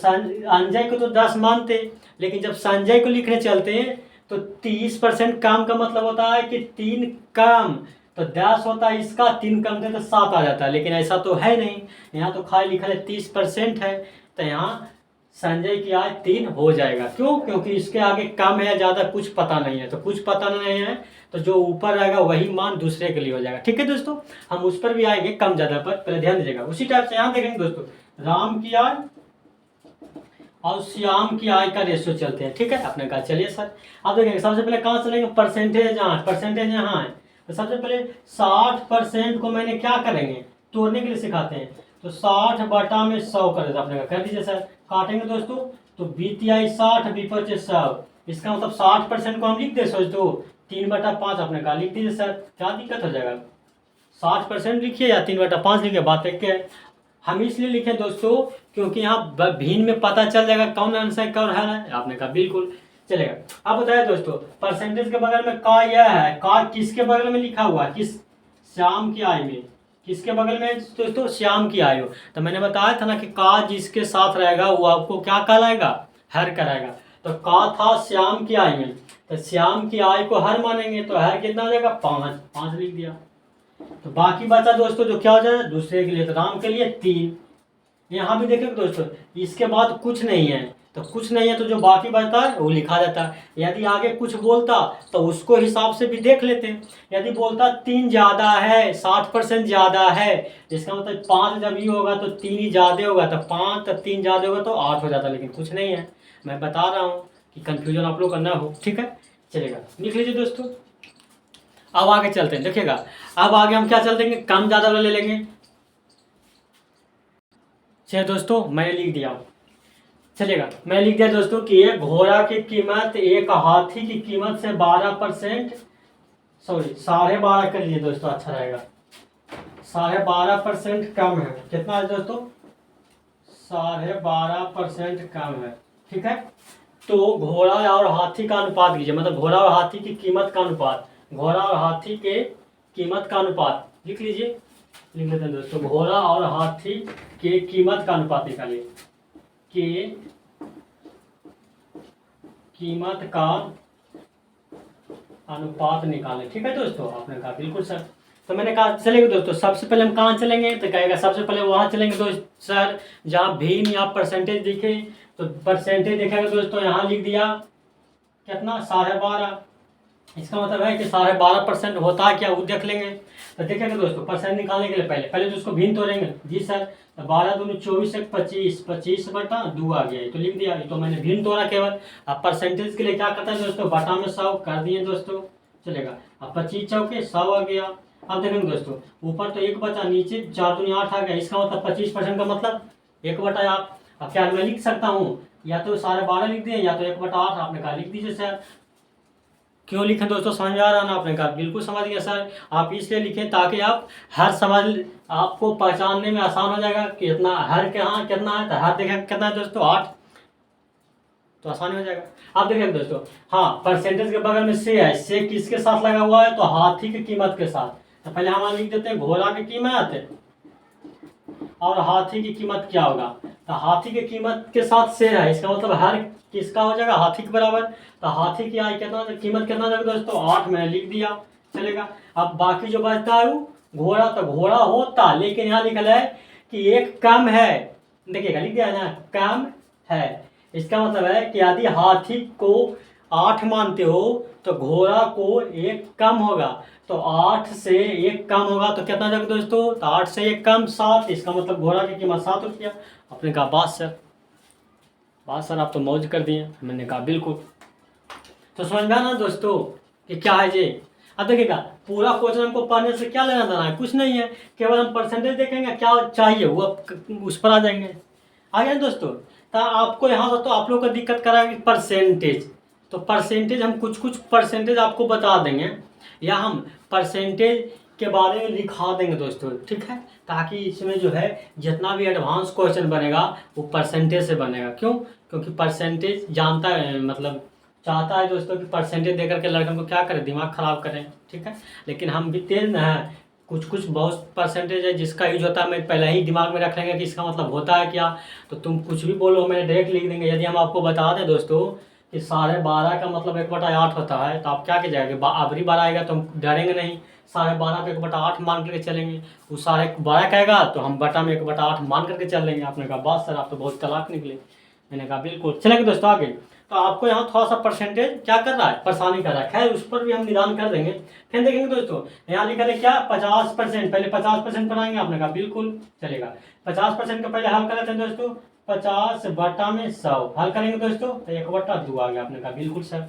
अंजय को तो 10 मानते, लेकिन जब संजय को लिखने चलते हैं तो 30% कम का मतलब होता है कि 3 कम, तो 10 होता है इसका, 3 कम से तो 7 आ जाता है। लेकिन ऐसा तो है नहीं, यहाँ तो खाली लिखा है 30% है, तो यहाँ संजय की आय 3 हो जाएगा। क्यों, क्योंकि इसके आगे कम है या ज़्यादा कुछ पता नहीं है, तो कुछ पता नहीं है तो जो ऊपर रहेगा वही मान दूसरे के लिए हो जाएगा। ठीक है दोस्तों, हम उस पर भी आएंगे कम ज़्यादा पर, पहले ध्यान दीजिएगा। उसी टाइप से यहाँ देखेंगे दोस्तों राम की आय और श्याम की आय का रेशियो चलते हैं। ठीक है, आपने कहा चलिए सर। अब देखेंगे सबसे पहले कहाँ चलेंगे, परसेंटेज यहाँ है। तो सबसे पहले 60% को मैंने क्या करेंगे, तोड़ने के लिए सिखाते हैं। तो 60/100 कर देते, आपने कहा कर दीजिए सर। काटेंगे दोस्तों तो बीती आई 60, विपचे 100। इसका मतलब 60% को हम लिख दे दोस्तों 3/5। आपने कहा लिख दीजिए सर, क्या दिक्कत हो जाएगा, 60% लिखिए या 3/5 लिखिए, बात एक है। हम इसलिए लिखे दोस्तों क्योंकि यहाँ भिन्न में पता चल जाएगा कौन आंसर कौन है। आपने कहा बिल्कुल चलेगा। अब बताया दोस्तों परसेंटेज के बगल में का यह है, का किसके बगल में लिखा हुआ है, किस, श्याम की आय में, किसके बगल में दोस्तों, श्याम की आय हो। तो मैंने बताया था ना कि का जिसके साथ रहेगा वो आपको क्या कहलाएगा, हर कराएगा। तो का था श्याम की आय में, तो श्याम की आय को हर मानेंगे, तो हर कितना हो जाएगा 5 लिख दिया। तो बाकी बचा दोस्तों जो क्या हो जाएगा दूसरे के लिए, तो राम के लिए 3। यहाँ भी देखिए दोस्तों इसके बाद कुछ नहीं है, तो कुछ नहीं है तो जो बाकी बचता है वो लिखा जाता है। यदि आगे कुछ बोलता तो उसको हिसाब से भी देख लेते हैं। यदि बोलता 3 ज़्यादा है, 60% ज़्यादा है, जिसका मतलब 5 जब ही होगा तो 3 ही ज़्यादा होगा, तो 5 तब 3 ज़्यादा होगा तो 8 हो जाता, लेकिन कुछ नहीं है। मैं बता रहा हूँ कि कन्फ्यूजन आप लोग का ना हो। ठीक है, चलेगा, लिख लीजिए दोस्तों। अब आगे चलते हैं, देखिएगा अब आगे हम क्या चल देंगे, कम ज़्यादा वाला ले लेंगे। चलिए दोस्तों मैंने लिख दिया, चलेगा, मैं लिख दिया दोस्तों कि एक घोड़ा की कीमत एक हाथी की कीमत से 12%, सॉरी 12.5 कर लीजिए दोस्तों, अच्छा रहेगा। 12.5% कम है, कितना है दोस्तों 12.5% कम है। ठीक है, तो घोड़ा और हाथी का अनुपात कीजिए, मतलब घोड़ा और हाथी की कीमत का अनुपात, घोड़ा और हाथी के कीमत का अनुपात लिख लीजिए, लिख लेते हैं दोस्तों, घोड़ा और हाथी के कीमत का अनुपात निकालिए, के कीमत का अनुपात निकालें। ठीक है दोस्तों, आपने कहा बिल्कुल सर। तो मैंने कहा चलेंगे दोस्तों, सबसे पहले हम कहाँ चलेंगे, तो कहेगा सबसे पहले वहाँ चलेंगे दोस्त सर जहाँ भिन्न या परसेंटेज दिखे। तो परसेंटेज देखेगा दोस्तों, यहाँ लिख दिया कितना 12.5। इसका मतलब है कि 12.5% होता है क्या, वो देख लेंगे। तो देखेंगे दोस्तों परसेंट निकालने के लिए पहले तो उसको भिन्न तोड़ेंगे। जी सर, तो 12 दूनी 24 एक 25, 25/2 आ गया, तो लिख दिया। तो मैंने भिन्न तोड़ा केवल। अब परसेंटेज के लिए क्या करता है दोस्तों, बटा में 100 कर दिए दोस्तों, चलेगा। अब 25 चौके 100 आ गया। अब देखेंगे दोस्तों ऊपर तो 1 बचा, नीचे 4 दूनी 8 आ गया। इसका मतलब 25% का मतलब 1/8। अब क्या मैं लिख सकता हूँ, या तो 12.5 लिख दिए या तो 1/8। आपने कहा लिख दीजिए सर। क्यों लिखें दोस्तों, समझ में आ रहा ना, आपने कहा बिल्कुल समझ गया सर। आप इसलिए लिखें ताकि आप हर समझ, आपको पहचानने में आसान हो जाएगा कि इतना हर के यहाँ कितना है, तो हर देखें कितना है दोस्तों 8, तो आसानी हो जाएगा। आप देखें दोस्तों, हाँ परसेंटेज के बगल में से है, से किसके साथ लगा हुआ है, तो हाथी की कीमत के साथ। तो पहले हम लिख देते हैं घोड़ा की कीमत और हाथी की कीमत क्या होगा, तो हाथी की कीमत के साथ शेर है, इसका मतलब हर किसका हो जाएगा, हाथी के बराबर। तो हाथी की आय कितना, कीमत कितना जाएगा दोस्तों, 8 मैंने लिख दिया, चलेगा। अब बाकी जो बचता है वो घोड़ा, तो घोड़ा होता, लेकिन यहाँ लिखा है कि एक कम है, देखिएगा लिख दिया है ना, कम है। इसका मतलब है कि यदि हाथी को 8 मानते हो तो घोड़ा को 1 कम होगा, तो 8 से 1 कम होगा तो कितना जाएगा दोस्तों, तो 8 से 1 कम 7, इसका मतलब घोड़ा की कीमत 7 रुपया। आपने कहा बात सर आप तो मौज कर दिए। मैंने कहा बिल्कुल। तो समझ में ना दोस्तों कि क्या है ये। अब देखिएगा पूरा क्वेश्चन हमको पढ़ने से क्या लेना देना है, कुछ नहीं है, केवल हम परसेंटेज देखेंगे क्या चाहिए वो उस पर आ जाएंगे। आ गया दोस्तों। तो आपको यहाँ दोस्तों आप लोग को दिक्कत कराएगी परसेंटेज, तो परसेंटेज हम कुछ परसेंटेज आपको बता देंगे, या हम परसेंटेज के बारे में लिखा देंगे दोस्तों, ठीक है, ताकि इसमें जो है जितना भी एडवांस क्वेश्चन बनेगा वो परसेंटेज से बनेगा। क्यों, क्योंकि परसेंटेज जानता है, मतलब चाहता है दोस्तों कि परसेंटेज देकर के लड़कन को क्या करें, दिमाग खराब करें, ठीक है। लेकिन हम भी तेज न हैं, कुछ बहुत परसेंटेज है जिसका यूज होता है, मैं पहले ही दिमाग में रख लेंगे कि इसका मतलब होता है क्या, तो तुम कुछ भी बोलो मैंने डायरेक्ट लिख देंगे। यदि हम आपको बता दें दोस्तों कि 12.5 का मतलब 1/8 होता है, तो आप क्या कीजिएगा, अबरी बार आएगा तो हम डरेंगे नहीं, 12.5 को 1/8 मान करके चलेंगे। वो 12.5 कहेगा तो हम बटा में 1/8 मान करके चल लेंगे। आपने कहा बात सर आप तो बहुत चालाक निकले। मैंने कहा बिल्कुल। चलेंगे दोस्तों आगे। तो आपको यहाँ थोड़ा सा परसेंटेज क्या कर रहा है, परेशानी कर रहा है, खैर उस पर भी हम निदान कर देंगे। फिर देखेंगे दोस्तों यहाँ लिखा है क्या, 50%, पहले 50% बनाएंगे। आपने कहा बिल्कुल चलेगा। 50% का पहले हल कर लेते हैं दोस्तों, 50/100 हल करेंगे दोस्तों, तो 1/2 आ गया। आपने कहा बिल्कुल सर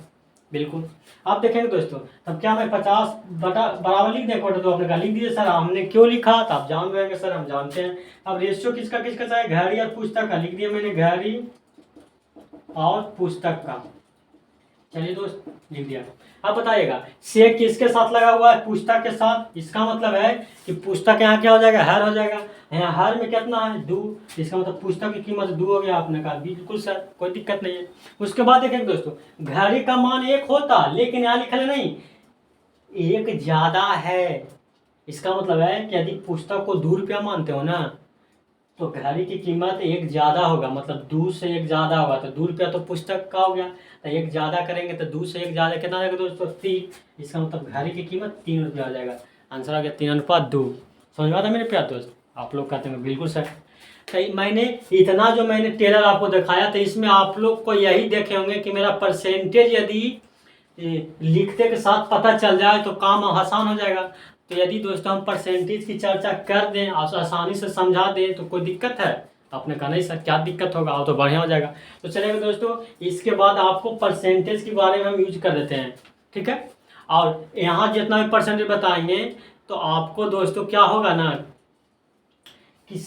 बिल्कुल। आप देखेंगे दोस्तों तब क्या मैं 50 बटा बराबर लिख दें 1/2, आपने कहा लिख दीजिए सर। हमने क्यों लिखा तो आप जान रहे हैं सर, हम जानते हैं। अब रेशियो किसका किसका चाहे, घड़ी और पुस्तक का, लिख दिया मैंने घड़ी और पुस्तक का। चलिए दोस्त लिख दिया। अब बताइएगा से किसके साथ लगा हुआ है, पुस्तक के साथ। इसका मतलब है कि पुस्तक यहाँ क्या हो जाएगा, हर हो जाएगा। यहाँ हर में कितना है 2, इसका मतलब पुस्तक की कीमत 2 हो गया। आपने कहा बिल्कुल सर कोई दिक्कत नहीं है। उसके बाद देखेंगे दोस्तों घड़ी का मान 1 होता, लेकिन यहाँ लिखा है नहीं 1 ज्यादा है। इसका मतलब है कि यदि पुस्तक को 2 रुपया मानते हो ना, तो घड़ी की कीमत 1 ज्यादा होगा, मतलब 2 से 1 ज्यादा होगा, तो 2 रुपया तो पुस्तक का हो गया, तो 1 ज्यादा करेंगे तो 2 से 1 ज्यादा कितना आएगा दोस्तों, 3। इसका मतलब घड़ी की कीमत 3 रुपया हो जाएगा। आंसर आ गया 3:2। समझ में आता मेरे प्यार दोस्त। आप लोग कहते हैं बिल्कुल सर। तो मैंने इतना जो मैंने टेलर आपको दिखाया, तो इसमें आप लोग को यही देखे होंगे कि मेरा परसेंटेज यदि लिखते के साथ पता चल जाए तो काम आसान हो जाएगा। तो यदि दोस्तों हम परसेंटेज की चर्चा कर दें, आसानी से समझा दें, तो कोई दिक्कत है, तो आपने कहा नहीं सर क्या दिक्कत होगा, और तो बढ़िया हो जाएगा। तो चलेगा दोस्तों इसके बाद आपको परसेंटेज के बारे में हम यूज कर देते हैं, ठीक है। और यहाँ जितना भी परसेंटेज बताएंगे तो आपको दोस्तों क्या होगा ना कि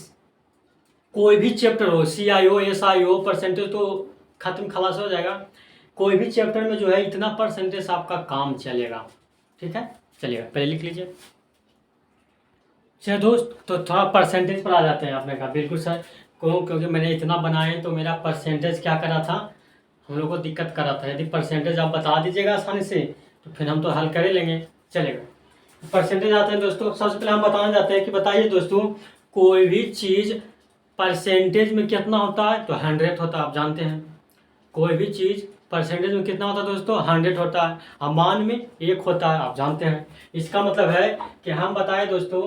कोई भी चैप्टर हो, CIO SIO, परसेंटेज तो खत्म खलास हो जाएगा। कोई भी चैप्टर में जो है इतना परसेंटेज आपका काम चलेगा, ठीक है। चलिएगा पहले लिख लीजिए। चलिए दोस्त तो थोड़ा परसेंटेज पर आ जाते हैं। आपने कहा बिल्कुल सर क्योंकि मैंने इतना बनाए तो मेरा परसेंटेज क्या करा था, हम लोग को दिक्कत करा था। यदि परसेंटेज आप बता दीजिएगा आसानी से तो फिर हम तो हल कर ही लेंगे। चलेगा परसेंटेज आते हैं दोस्तों। सबसे पहले हम बताना चाहते हैं कि बताइए दोस्तों कोई भी चीज़ परसेंटेज में कितना होता है, तो 100 होता है, आप जानते हैं। कोई भी चीज़ परसेंटेज में कितना होता है दोस्तों, 100 होता है। और मान में 1 होता है, आप जानते हैं। इसका मतलब है कि हम बताएं दोस्तों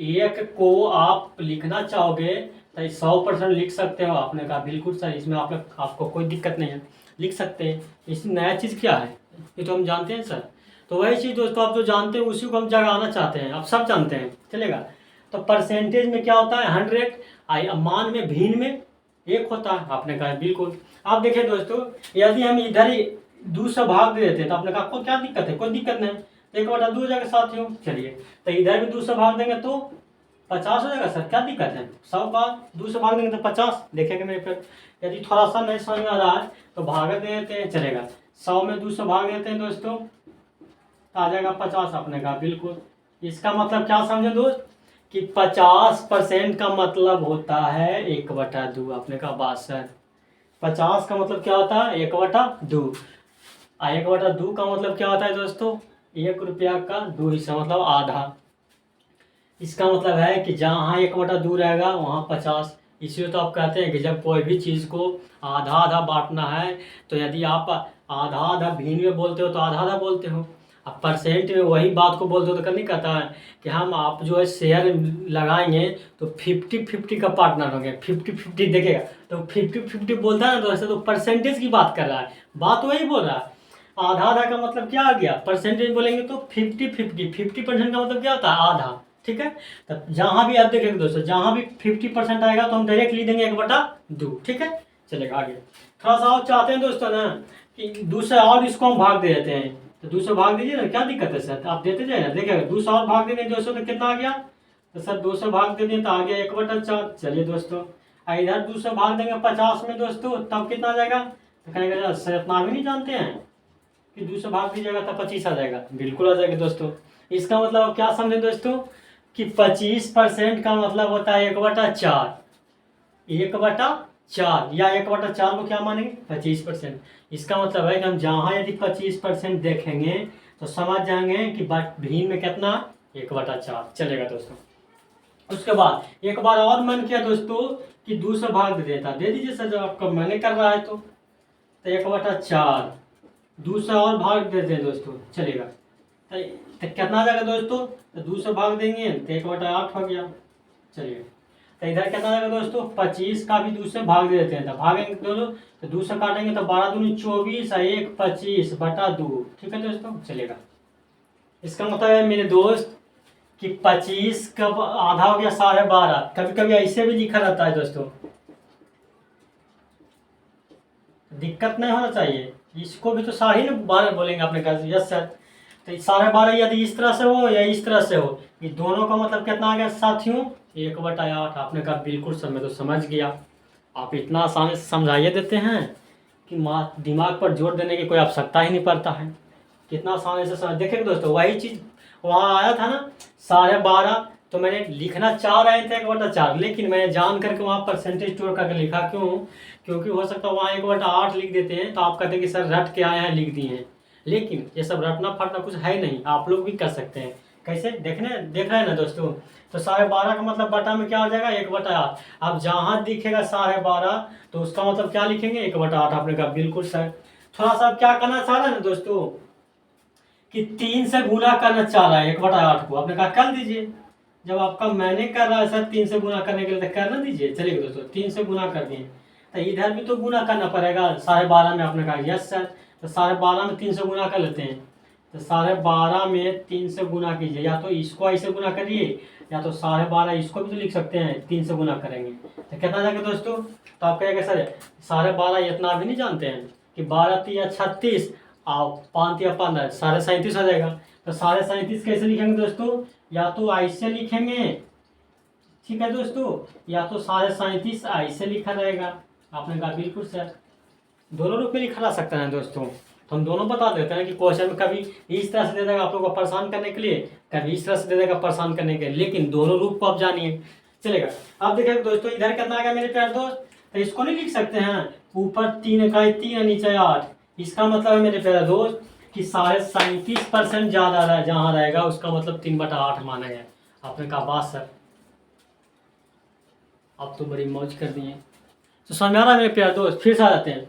1 को आप लिखना चाहोगे तो 100% लिख सकते हो। आपने कहा बिल्कुल सर, इसमें आपको कोई दिक्कत नहीं है, लिख सकते हैं। इसमें नया चीज़ क्या है, ये तो हम जानते हैं सर। तो वही चीज़ दोस्तों आप जो जानते हैं उसी को हम जगाना चाहते हैं, आप सब जानते हैं, चलेगा। तो परसेंटेज में क्या होता है 100, मान में भिन्न में 1 होता है। आपने कहा बिल्कुल। आप देखिए दोस्तों यदि हम इधर ही 2 से भाग दे देते हैं तो आपने कहा आपको क्या दिक्कत है, कोई दिक्कत नहीं, 1/2 हो जाएगा साथियों। चलिए तो इधर भी 2 से भाग देंगे तो 50 हो जाएगा सर, क्या दिक्कत है, 100 का 2 से भाग देंगे तो 50। देखेंगे मेरे पे, यदि थोड़ा सा नहीं समझ में आ रहा है तो भाग दे देते हैं, चलेगा। 100 में 2 से भाग देते हैं दोस्तों तो आ जाएगा 50। आपने कहा बिल्कुल। इसका मतलब क्या समझे दोस्त कि 50% का मतलब होता है 1/2। आपने कहा बात सर, 50 का मतलब क्या होता है 1/2, 1/2 का मतलब क्या होता है दोस्तों 1 रुपया का 2 हिस्सा, मतलब आधा। इसका मतलब है कि जहाँ 1/2 रहेगा वहाँ 50। इसलिए तो आप कहते हैं कि जब कोई भी चीज़ को आधा आधा बांटना है, तो यदि आप आधा आधा भिन्न में बोलते हो तो आधा आधा बोलते हो, अब परसेंट में वही बात को बोलते हो तो कर नहीं कहता है कि हम आप जो है शेयर लगाएंगे तो 50-50 का पार्टनर होंगे, 50-50 देखेगा तो 50-50 बोलता है ना, तो ऐसे तो परसेंटेज की बात कर रहा है, बात वही बोल रहा है। आधा आधा का मतलब क्या आ गया, परसेंटेज बोलेंगे तो 50-50, 50% का मतलब क्या होता है आधा, ठीक है। तब जहाँ भी आप देखेंगे दोस्तों, जहाँ भी 50% आएगा तो हम डायरेक्ट लिख देंगे 1/2, ठीक है। चलेगा आगे, थोड़ा सा और चाहते हैं दोस्तों ना कि दूसरा और इसको हम भाग दे देते हैं, तो दूसरा भाग दीजिए ना, क्या दिक्कत है सर, आप देते जाए ना, देखिएगा दूसरा और भाग देंगे दोस्तों तो कितना आ गया, तो सर 200 भाग दे दें तो आ गया 1/4। चलिए दोस्तों, इधर 200 भाग देंगे 50 में दोस्तों, तब कितना आ जाएगा, तो कहेगा सर इतना भी नहीं जानते हैं कि 200 भाग दीजिएगा तब 25 आ जाएगा, बिल्कुल आ जाएगा दोस्तों। इसका मतलब आप क्या समझे दोस्तों कि 25% का मतलब होता है 1/4, 1/4 या 1/4 को क्या मानेंगे 25%। इसका मतलब है कि हम जहाँ यदि 25% देखेंगे तो समझ जाएंगे कि भिन्न में कितना 1/4 चलेगा दोस्तों। उसके बाद एक बार और मन किया दोस्तों कि 200 भाग दे देता, दे दीजिए सर, जब आपका मैंने कर रहा है तो 1/4 दूसरा और भाग देते हैं दोस्तों, चलेगा। तो कितना आ जाएगा दोस्तों, तो 200 भाग देंगे तो 1/8 हो गया, चलिए। तो इधर कितना आ जाएगा दोस्तों, 25 का भी 200 भाग दे देते हैं, तो भागेंगे दोनों तो 200 काटेंगे तो 12 दूनी 24 और 1 25/2, ठीक है दोस्तों, चलेगा। इसका मतलब है मेरे दोस्त कि 25 का आधा हो गया 12.5, कभी कभी ऐसे भी लिखा रहता है दोस्तों, दिक्कत नहीं होना चाहिए, इसको भी तो 12.5 बोलेंगे अपने घर से, यस सर। तो 12.5 यदि इस तरह से हो या इस तरह से हो, ये दोनों का मतलब कितना आ गया साथियों 1/8। आपने कहा बिल्कुल सर मैं तो समझ गया, आप इतना आसानी से समझाइए देते हैं कि दिमाग पर जोर देने की कोई आवश्यकता ही नहीं पड़ता है, कितना आसानी से समझ। देखिए दोस्तों वही चीज़ वहाँ आया था ना 12.5, तो मैंने लिखना चाह रहे थे 1/4, लेकिन मैंने जान करके वहाँ परसेंटेज जोड़ करके लिखा, क्यों, क्योंकि हो सकता है वहाँ 1/8 लिख देते हैं तो आप कहते हैं कि सर रट के आए हैं लिख दिए हैं, लेकिन ये सब रटना फटना कुछ है नहीं, आप लोग भी कर सकते हैं। कैसे देख रहे हैं ना दोस्तों, तो 12.5 का मतलब बटा में क्या हो जाएगा 1/8। अब जहाँ दिखेगा 12.5 तो उसका मतलब क्या लिखेंगे 1/8, आपने कहा बिल्कुल सर। थोड़ा सा क्या करना चाह रहा है ना दोस्तों कि 3 से गुना करना चाह रहा है 1/8 को, आपने कहा कर दीजिए, जब आपका मैंने कर रहा है सर 3 से गुना करने के लिए तो करना दीजिए। चलिए दोस्तों 3 से गुना कर दिए, तो इधर भी तो गुना करना पड़ेगा 12.5 में, आपने कहा यस सर, तो 12.5 में 3 से गुना कर लेते हैं, तो 12.5 में 3 से गुना कीजिए, या तो इसको ऐसे गुना करिए या तो 12.5 इसको भी तो लिख सकते हैं 3 से गुना करेंगे तो कितना जाएगा दोस्तों, तो आप कहेंगे सर 12.5 इतना भी नहीं जानते हैं कि 12 × 36 और 5 × 15 37.5 आ जाएगा, तो 37.5 कैसे लिखेंगे दोस्तों, या तो ऐसे लिखेंगे, ठीक है दोस्तों, या तो 37.5 ऐसे लिखा रहेगा, आपने कहा बिल्कुल सर, दोनों रूप में लिखा जा सकता है दोस्तों। तो हम दोनों बता देते हैं कि क्वेश्चन में कभी इस तरह से दे देगा आप लोगों को परेशान करने के लिए, कभी इस तरह से दे देगा परेशान करने के लिए, लेकिन दोनों रूप को आप जानिए, चलेगा। अब देखिए दोस्तों इधर कितना आ गया मेरे प्यारे दोस्त, तो इसको नहीं लिख सकते हैं ऊपर 3 इकाई 3 और नीचे 8, इसका मतलब है मेरे प्यारे दोस्त कि 37.5% ज़्यादा जहाँ रहेगा उसका मतलब 3/8 माना गया। आपने कहा बात सर, आप तो बड़ी मौज कर दिए। तो समझ आ रहा है मेरे प्यारे दोस्त, फिर से आ जाते हैं,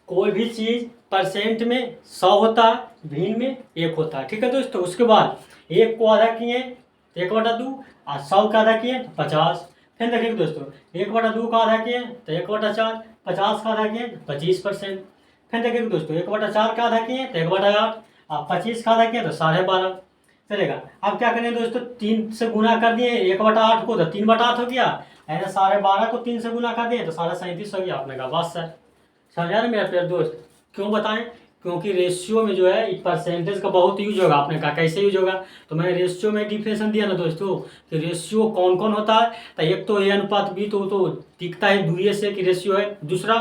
कोई भी चीज़ परसेंट में 100 होता है, भिन्न में 1 होता है, ठीक है दोस्तों। उसके बाद 1 को आधा किए तो 1/2, और 100 का आधा किए तो 50। फिर देखिए दोस्तों 1/2 का आधा किए तो 1/4, 50 का आधा किए तो 25%। फिर देखिए दोस्तों 1/4 का आधा किए तो 1/8, और 25 का आधा किए तो 12.5। चलेगा। अब क्या करें दोस्तों, 3 से गुना कर दिए 1/8 को तो 3/8 हो गया, ऐसे 12.5 को 3 से गुना कर दिए तो 37.5 हो गया। आपने कहा बस सर, समझा रहे मेरा प्यारे दोस्त, क्यों बताएं, क्योंकि रेशियो में जो है परसेंटेज का बहुत यूज होगा। आपने कहा कैसे यूज होगा, तो मैंने रेशियो में डिफिनेशन दिया ना दोस्तों कि रेशियो कौन कौन होता है, तो एक तो A/B तो दिखता है दूरिये से कि रेशियो है, दूसरा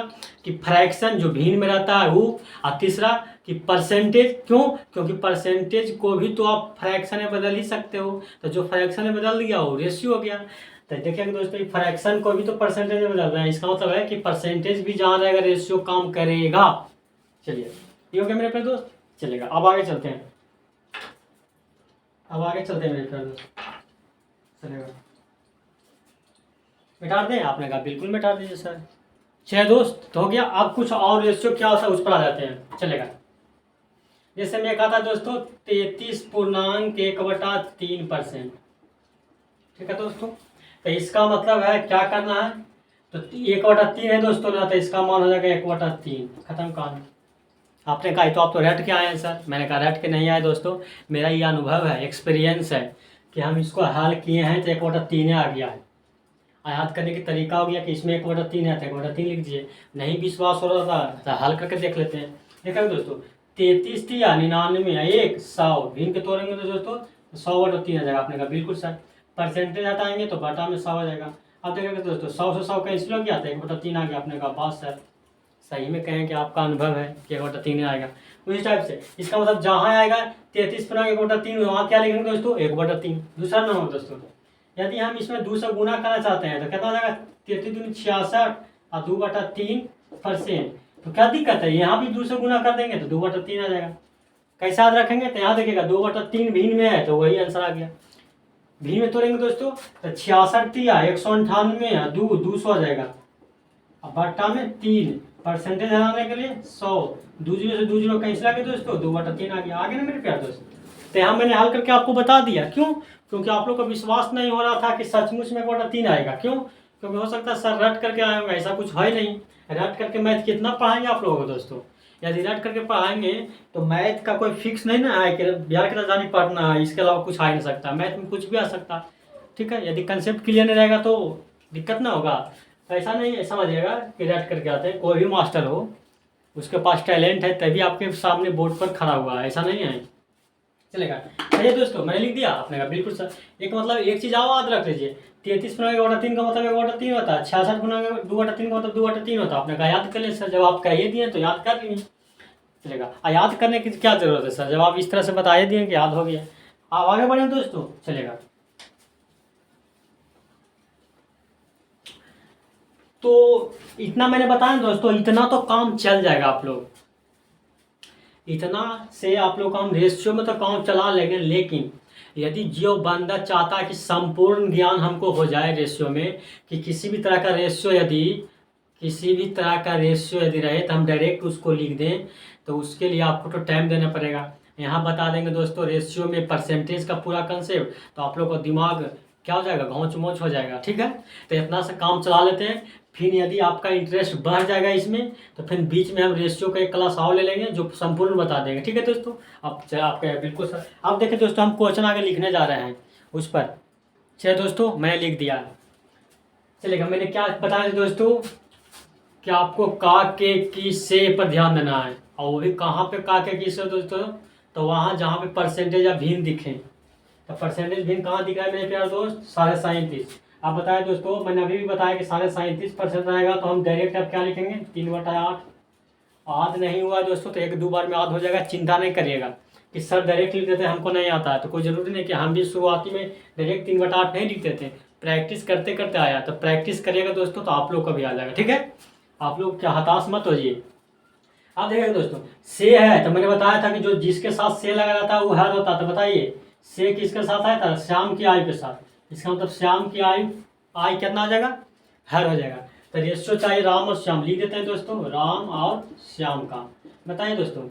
कि फ्रैक्शन जो भिन्न में रहता है वो, और तीसरा कि परसेंटेज, क्यों, क्योंकि परसेंटेज को भी तो आप फ्रैक्शन में बदल ही सकते हो, तो जो फ्रैक्शन में बदल दिया वो रेशियो हो गया। तो देखिए दोस्तों फ्रैक्शन को भी तो परसेंटेज में बदल रहा है, इसका मतलब है कि परसेंटेज भी जहाँ रहेगा रेशियो काम करेगा। चलिए ये हो गया मेरे प्यारे दोस्त, चलेगा। अब आगे चलते हैं, मेरे प्यारे दोस्त, चलेगा, मिटा दें? आपने कहा बिल्कुल मिटा दीजिए सर। चलिए दोस्त, तो हो गया। अब कुछ और रेशियो क्या होता है उस पर आ जाते हैं, चलेगा। जैसे मैं कहा था दोस्तों 33.1/3%। ठीक है दोस्तों, तो इसका मतलब है क्या करना है, तो 1/3 है दोस्तों ना, तो इसका मान हो जाएगा 1/3। खत्म कहानी। आपने कहा तो आप तो रट के आए हैं सर। मैंने कहा रट के नहीं आए दोस्तों, मेरा ये अनुभव है, एक्सपीरियंस है कि हम इसको हल किए हैं तो 1/3 आ गया है। याद करने की तरीका हो गया कि इसमें 1/3 है तो 1/3 लिख दीजिए। नहीं विश्वास हो रहा था तो हल करके देख लेते हैं। देखा दोस्तों, 33 थी या 99 1 100 भिन्न के तोड़ेंगे तो दोस्तों 100/3 आ जाएगा। आपने कहा बिल्कुल सर। परसेंटेज हटाएंगे तो बटा में 100 आ जाएगा। अब देखेंगे दोस्तों 100 से 100 कैंसिल हो गया तो 1/3 आ गया। आपने कहा बात सर सही में कहें कि आपका अनुभव है कि 1/3 आएगा। उसी टाइप से इसका मतलब जहाँ आएगा 33 पर 1/3 वहाँ क्या लिखेंगे दोस्तों 1/3। दूसरा नंबर दोस्तों, यदि हम इसमें 2 से गुना करना चाहते हैं तो कितना हो जाएगा 33 66 और 2/3%। तो क्या दिक्कत है, यहाँ भी 2 से गुना कर देंगे तो 2/3 आ जाएगा। कैसे याद रखेंगे, तो यहाँ देखिएगा 2/3 भिन्न में है तो वही आंसर आ गया। भिन्न में तोड़ेंगे दोस्तों तो 66 थी 198 200 आ जाएगा। अब बट्टा में 3 परसेंटेज हटाने के लिए 100 2 0 से 2 0 कैंसिल आ गया दोस्तों 2/3 आ गया। आगे ना मेरे प्यार दोस्त, तो यहाँ मैंने हल करके आपको बता दिया। क्यों? क्योंकि आप लोग का विश्वास नहीं हो रहा था कि सचमुच में 1/3 आएगा। क्यों? क्योंकि हो सकता है सर रट करके आए होंगे, ऐसा कुछ है नहीं। रट करके मैथ कितना पढ़ाएंगे आप लोगों को दोस्तों? यदि रट करके पढ़ाएंगे तो मैथ का कोई फिक्स नहीं ना है कि बिहार की राजधानी पढ़ना है, इसके अलावा कुछ आ ही नहीं सकता। मैथ में कुछ भी आ सकता है। ठीक है, यदि कंसेप्ट क्लियर नहीं रहेगा तो दिक्कत ना होगा। तो ऐसा नहीं है, समझिएगा कि रट करके आते हैं। कोई भी मास्टर हो उसके पास टैलेंट है तभी आपके सामने बोर्ड पर खड़ा हुआ है, ऐसा नहीं है। चलेगा। चलिए दोस्तों, मैंने लिख दिया। आपने कहा बिल्कुल सर। एक मतलब एक चीज़ आओ याद रख लीजिए, 33 गुना 1/3 का मतलब 1/3 होता है। 66 गुना 2/3 का मतलब 2/3 होता है। आपने कहा याद कर ले सर, जब आप कह ही दिए तो याद कर लिए। चलेगा, याद करने की क्या जरूरत है सर, जब आप इस तरह से बता ही दिए कि याद हो गया। आप आगे बढ़े दोस्तों, चलेगा। तो इतना मैंने बताया दोस्तों, इतना तो काम चल जाएगा आप लोग। इतना से आप लोग काम रेशियो में तो काम चला लेंगे, लेकिन यदि जो बंदा चाहता है कि संपूर्ण ज्ञान हमको हो जाए रेशियो में, कि किसी भी तरह का रेशियो यदि रहे तो हम डायरेक्ट उसको लिख दें, तो उसके लिए आपको तो टाइम देना पड़ेगा। यहाँ बता देंगे दोस्तों रेशियो में परसेंटेज का पूरा कंसेप्ट, तो आप लोग का दिमाग क्या हो जाएगा, घौंच मोच हो जाएगा। ठीक है, तो इतना सा काम चला लेते हैं। फिर यदि आपका इंटरेस्ट बढ़ जाएगा इसमें तो फिर बीच में हम रेशियो का एक क्लास और ले लेंगे जो संपूर्ण बता देंगे। ठीक है दोस्तों, आपका बिल्कुल सर। आप देखिए दोस्तों, हम क्वेश्चन आगे लिखने जा रहे हैं उस पर। चलिए दोस्तों, मैंने लिख दिया। चलेगा, मैंने क्या बताया दोस्तों कि आपको का के की से पर ध्यान देना है, और वो भी कहाँ पे का के की से दोस्तों, तो वहाँ जहाँ पे परसेंटेज या भिन्न दिखे। तो परसेंटेज भिन्न कहाँ दिख रहा है मेरे प्यारे दोस्त, 37.5। आप बताएं दोस्तों, मैंने अभी भी बताया कि 37.5% रहेगा, तो हम डायरेक्ट अब क्या लिखेंगे 3/8। याद नहीं हुआ दोस्तों तो 1-2 बार में याद हो जाएगा। चिंता नहीं करिएगा कि सर डायरेक्ट लिख देते हैं, हमको नहीं आता है, तो कोई ज़रूरी नहीं कि हम भी शुरुआती में डायरेक्ट 3/8 नहीं लिखते थे। प्रैक्टिस करते करते आया, तो प्रैक्टिस करिएगा दोस्तों तो आप लोग का भी आ जाएगा। ठीक है, आप लोग क्या हताश मत होइए। आप देखिएगा दोस्तों, से है तो मैंने बताया था कि जो जिसके साथ से लगा रहता है वो हर होता। तो बताइए से किसके साथ आया था, श्याम की आयु के साथ। इसका मतलब श्याम की आयु कितना आ जाएगा, हर हो जाएगा। तो रेशियो चाहिए राम और श्याम, लिख देते हैं दोस्तों राम और श्याम का। बताइए दोस्तों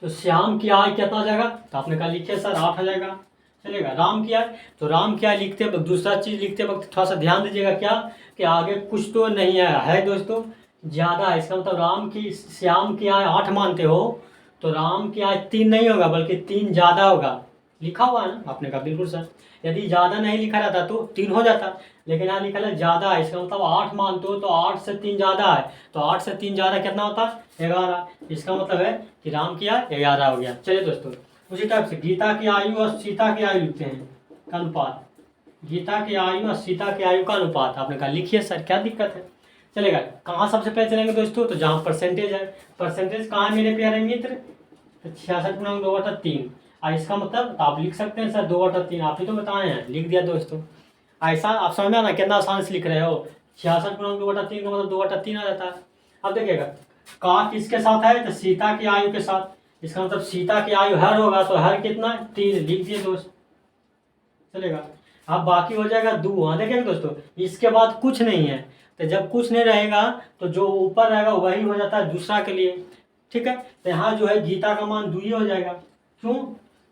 तो श्याम की आय कितना आ जाएगा, तो आपने कहा लिखिए सर 8 आ जाएगा। चलेगा, राम की आय, तो राम की आय लिखते वक्त दूसरा चीज़ लिखते वक्त थोड़ा सा ध्यान दीजिएगा क्या, कि आगे कुछ तो नहीं है दोस्तों, ज़्यादा है। इसका मतलब श्याम की आय 8 मानते हो तो राम की आय 3 नहीं होगा बल्कि 3 ज़्यादा होगा। लिखा हुआ है ना, आपने कहा बिल्कुल सर। यदि ज़्यादा नहीं लिखा रहता तो 3 हो जाता, लेकिन यहाँ लिखा है ज़्यादा है। इसका मतलब 8 मानते हो तो 8 से 3 ज़्यादा है, तो 8 से 3 ज़्यादा कितना होता है 11। इसका मतलब है कि राम की आयु 11 हो गया। चलिए दोस्तों, उसी टाइप से गीता की आयु और सीता की आयु लिखते हैं का अनुपात। गीता की आयु और सीता की आयु का अनुपात, आपने कहा लिखिए सर, क्या दिक्कत है। चलेगा, कहाँ सबसे पहले चलेंगे दोस्तों, तो जहाँ परसेंटेज है। परसेंटेज कहाँ है मेरे प्यारे मित्र, तो 66/2/3। और इसका मतलब तो आप लिख सकते हैं सर 2/3, आप ही तो बताए हैं, लिख दिया दोस्तों। ऐसा आप समझ में आना कितना आसान से लिख रहे हो। 66/2/3 का मतलब 2/3 आ जाता है। अब देखिएगा का किसके साथ है, तो सीता की आयु के साथ। इसका मतलब सीता की आयु हर होगा, तो हर कितना 3, लिख दिए दोस्त। चलेगा, अब बाकी हो जाएगा 2। हाँ देखिए दोस्तों, इसके बाद कुछ नहीं है, तो जब कुछ नहीं रहेगा तो जो ऊपर रहेगा वही हो जाता है दूसरा के लिए। ठीक है, तो यहाँ जो है गीता का मान 2 ही हो जाएगा। क्यों?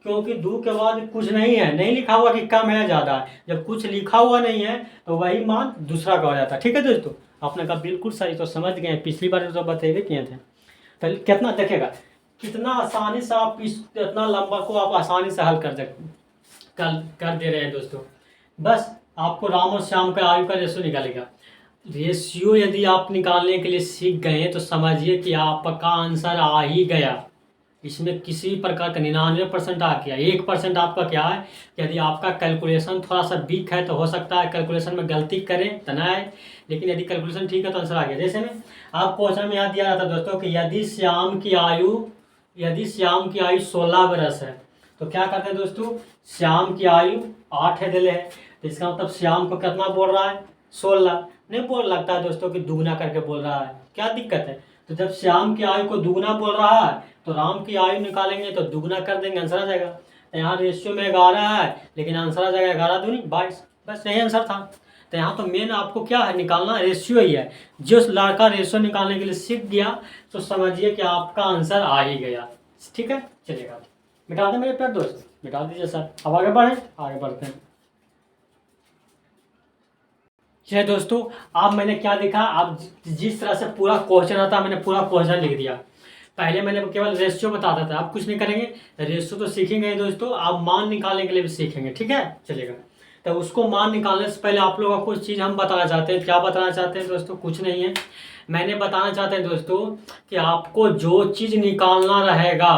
क्योंकि 2 के बाद कुछ नहीं है, नहीं लिखा हुआ कि कम है या ज़्यादा है। जब कुछ लिखा हुआ नहीं है तो वही मान दूसरा का हो जाता है। ठीक है दोस्तों, आपने कहा बिल्कुल सही, तो समझ गए। पिछली बार तो बतेबे किए थे। तो कितना देखिएगा, कितना आसानी से आप इस इतना लंबा को आप आसानी से हल कर दे रहे हैं दोस्तों। बस आपको राम और श्याम का आयु का रेशियो निकालेगा। रेशियो यदि आप निकालने के लिए सीख गए तो समझिए कि आपका आंसर आ ही गया। इसमें किसी भी प्रकार का 99% आ गया। 1% आपका क्या है, यदि आपका कैलकुलेशन थोड़ा सा वीक है तो हो सकता है कैलकुलेशन में गलती करें तो ना आए, लेकिन यदि कैलकुलेशन ठीक है तो आंसर आ गया। जैसे में आप क्वेश्चन में यहाँ दिया जाता है दोस्तों कि यदि श्याम की आयु 16 वर्ष है, तो क्या करते हैं दोस्तों, श्याम की आयु 8 है दिले है, तो इसका मतलब श्याम को कितना बोल रहा है, 16। नहीं बोल लगता है दोस्तों कि दुगना करके बोल रहा है, क्या दिक्कत है। तो जब श्याम की आयु को दुगना बोल रहा है तो राम की आयु निकालेंगे तो दुगना कर देंगे, आंसर आ जाएगा। तो यहाँ रेशियो में 11 है, लेकिन आंसर आ जाएगा 11 दूनी 22। बस यही आंसर था। तो यहाँ तो मेन आपको क्या है, निकालना रेशियो ही है। जिस लड़का रेशियो निकालने के लिए सीख गया तो समझिए कि आपका आंसर आ ही गया। ठीक है, चलेगा। मिटा दें मेरे प्यारे दोस्त, मिटा दीजिए सर। अब आगे बढ़ें, आगे बढ़ते हैं। चलिए दोस्तों, अब मैंने क्या देखा, अब जिस तरह से पूरा क्वेश्चन आता मैंने पूरा क्वेश्चन लिख दिया। पहले मैंने केवल रेशियो बताता था, अब कुछ नहीं करेंगे। रेशियो तो सीखेंगे दोस्तों, अब मान निकालने के लिए भी सीखेंगे। ठीक है, चलेगा। तो उसको मान निकालने से पहले आप लोगों को कुछ चीज़ हम बताना चाहते हैं। क्या बताना चाहते हैं दोस्तों, कुछ नहीं है, मैंने बताना चाहते हैं दोस्तों कि आपको जो चीज़ निकालना रहेगा,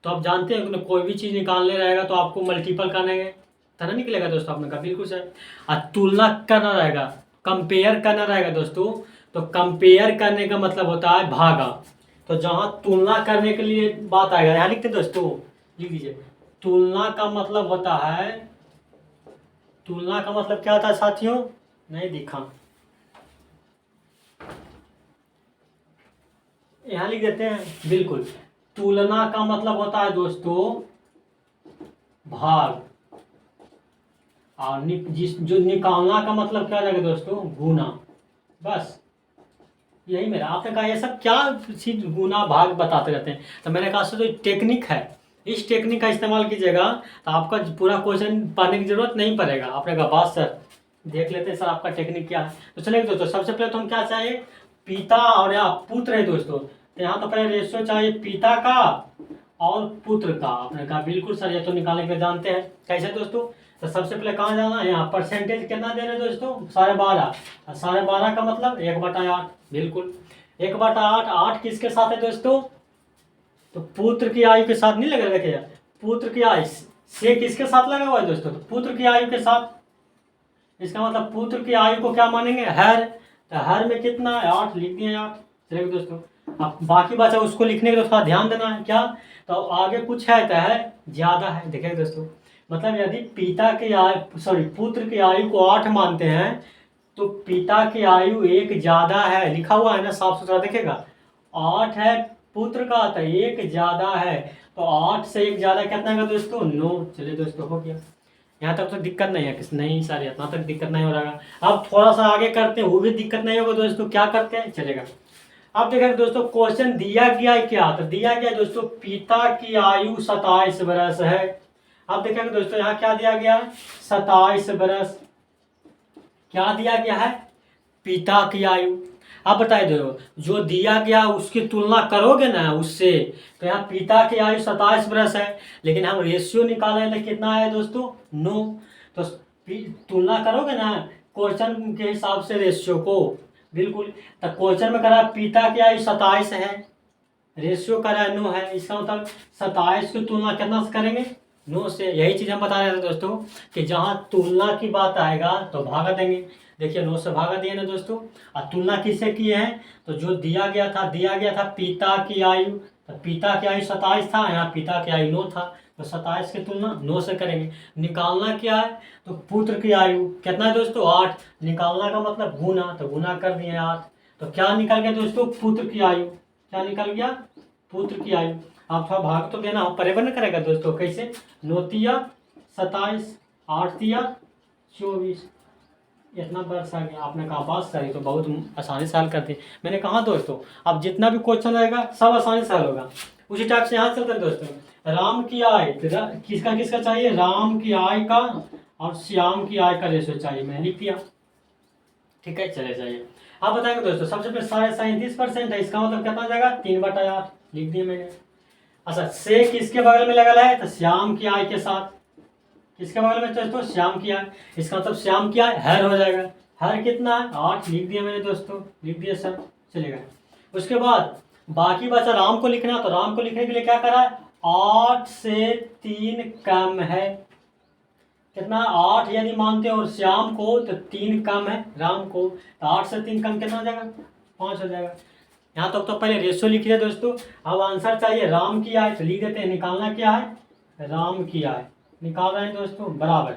तो आप जानते हैं कोई भी चीज़ निकालने रहेगा तो आपको मल्टीपल करने तरह निकलेगा दोस्तों। आपने कहा बिल्कुल सर। और तुलना करना रहेगा, कंपेयर करना रहेगा दोस्तों। तो कंपेयर करने का मतलब होता है भागा। तो जहाँ तुलना करने के लिए बात आएगा, यहाँ लिखते दोस्तों, लिख दीजिए। तुलना का मतलब होता है, तुलना का मतलब क्या होता है साथियों, नहीं दिखा, यहाँ लिख देते हैं बिल्कुल। तुलना का मतलब होता है दोस्तों भाग, और जो निकालना का मतलब क्या रहेगा दोस्तों, गुना। बस यही मेरा, आपने कहा ये सब क्या चीज गुना भाग बताते रहते हैं, तो मैंने कहा सर तो टेक्निक है, इस टेक्निक का इस्तेमाल कीजिएगा तो आपका पूरा क्वेश्चन पढ़ने की जरूरत नहीं पड़ेगा। आपने कहा बात सर, देख लेते हैं सर आपका टेक्निक क्या है। तो चलिए दोस्तों, सबसे पहले तो हम क्या चाहिए, पिता और या पुत्र है दोस्तों। तो यहाँ तो पहले रेशियो चाहिए पिता का और पुत्र का। आपने कहा बिल्कुल सर, ये तो निकालने के लिए जानते हैं। कैसे दोस्तों, तो सबसे पहले कहाँ जाना है, यहाँ परसेंटेज कितना दे रहे हैं दोस्तों, 12.5। 12.5 का मतलब 1/8, बिल्कुल 1/8। 8 किसके साथ है दोस्तों, तो पुत्र की आयु के साथ नहीं लगा, देखिए पुत्र की आयु से किसके साथ लगा हुआ है दोस्तों, तो पुत्र की आयु के साथ। इसका मतलब पुत्र की आयु को क्या मानेंगे, हर। तो हर में कितना है, 8 लिख दिए 8। चलिए दोस्तों, अब बाकी बचा उसको लिखने के लिए थोड़ा ध्यान देना है। क्या, तो आगे कुछ है तो है ज्यादा है। देखिए दोस्तों, मतलब यदि पिता की आयु पुत्र की आयु को 8 मानते हैं तो पिता की आयु 1 ज्यादा है, लिखा हुआ है ना साफ सुथरा, देखेगा 8 है पुत्र का तो 1 ज्यादा है। तो 8 से 1 ज्यादा कितना है दोस्तों, 9। चलिए दोस्तों, हो गया। यहाँ तक तो दिक्कत नहीं है, किस नहीं सारे, इतना तक दिक्कत नहीं हो रहा। अब थोड़ा सा आगे करते हैं, वो भी दिक्कत नहीं होगा दोस्तों। क्या करते हैं, चलेगा। अब देखेंगे दोस्तों, क्वेश्चन दिया गया है क्या, तो दिया गया दोस्तों पिता की आयु 27 वर्ष है। अब देखेंगे दोस्तों, यहाँ क्या दिया गया है, 27 वर्ष। क्या दिया गया है, पिता की आयु। अब बताइए दो, जो दिया गया उसकी तुलना करोगे ना उससे, तो यहाँ पिता की आयु 27 वर्ष है, लेकिन हम रेशियो निकाले तो कितना है दोस्तों, 9। तो तुलना करोगे ना क्वेश्चन के हिसाब से रेशियो को, बिल्कुल। तो क्वेश्चन में करा पिता की आयु 27 है, रेशियो करा 9 है, इसका मतलब 27 की तुलना कितना से करेंगे, 9 से। यही चीज़ हम बता रहे थे दोस्तों कि जहाँ तुलना की बात आएगा तो भागा देंगे। देखिए 9 से भागा दिए ना दोस्तों। और तुलना किससे किए हैं, तो जो दिया गया था पिता की आयु, तो पिता की आयु 27 था, यहाँ पिता की आयु 9 था, तो 27 की तुलना 9 से करेंगे। निकालना क्या है, तो पुत्र की आयु कितना है दोस्तों, 8। निकालना का मतलब गुना, तो गुना कर दिए 8। तो क्या निकल गया दोस्तों, पुत्र की आयु। क्या निकल गया, पुत्र की आयु। आप थोड़ा भाग तो देना, परिवर्तन करेगा दोस्तों, कैसे, 9 तिया 27, 8 तिया 24। इतना वर्ष आ गया। आपने कहा बात सही, तो बहुत आसानी से हल करते हैं। मैंने कहा दोस्तों, अब जितना भी क्वेश्चन रहेगा सब आसानी से हल होगा। उसी टाइप से यहाँ चलते हैं दोस्तों। राम की आय, किसका किसका चाहिए? राम की आय का और श्याम की आय का रेशो चाहिए। मैंने लिख दिया, ठीक है, चले जाइए। आप बताएंगे दोस्तों, सबसे पहले 37% है, इसका मतलब कितना जाएगा? 3/8 लिख दिया मैंने। अच्छा, से किसके बगल में लगा है? तो श्याम की आय के साथ। किसके बगल में दोस्तों? श्याम की आय। इसका मतलब श्याम की आय हर हो जाएगा। हर कितना है? 8 लिख दिया मैंने दोस्तों, लिख दिया सर, चलेगा। उसके बाद बाकी बचा राम को लिखना, तो राम को लिखने के लिए क्या करा है? 8 से 3 कम है। कितना? 8 यदि मानते हो और श्याम को, तो 3 कम है राम को, तो 8 से 3 कम कितना हो जाएगा? 5 हो जाएगा। यहाँ तक तो पहले रेशियो लिख दिया दोस्तों। अब आंसर चाहिए राम की आय, तो लिख देते हैं। निकालना क्या है? राम की आय निकाल रहे हैं दोस्तों, बराबर।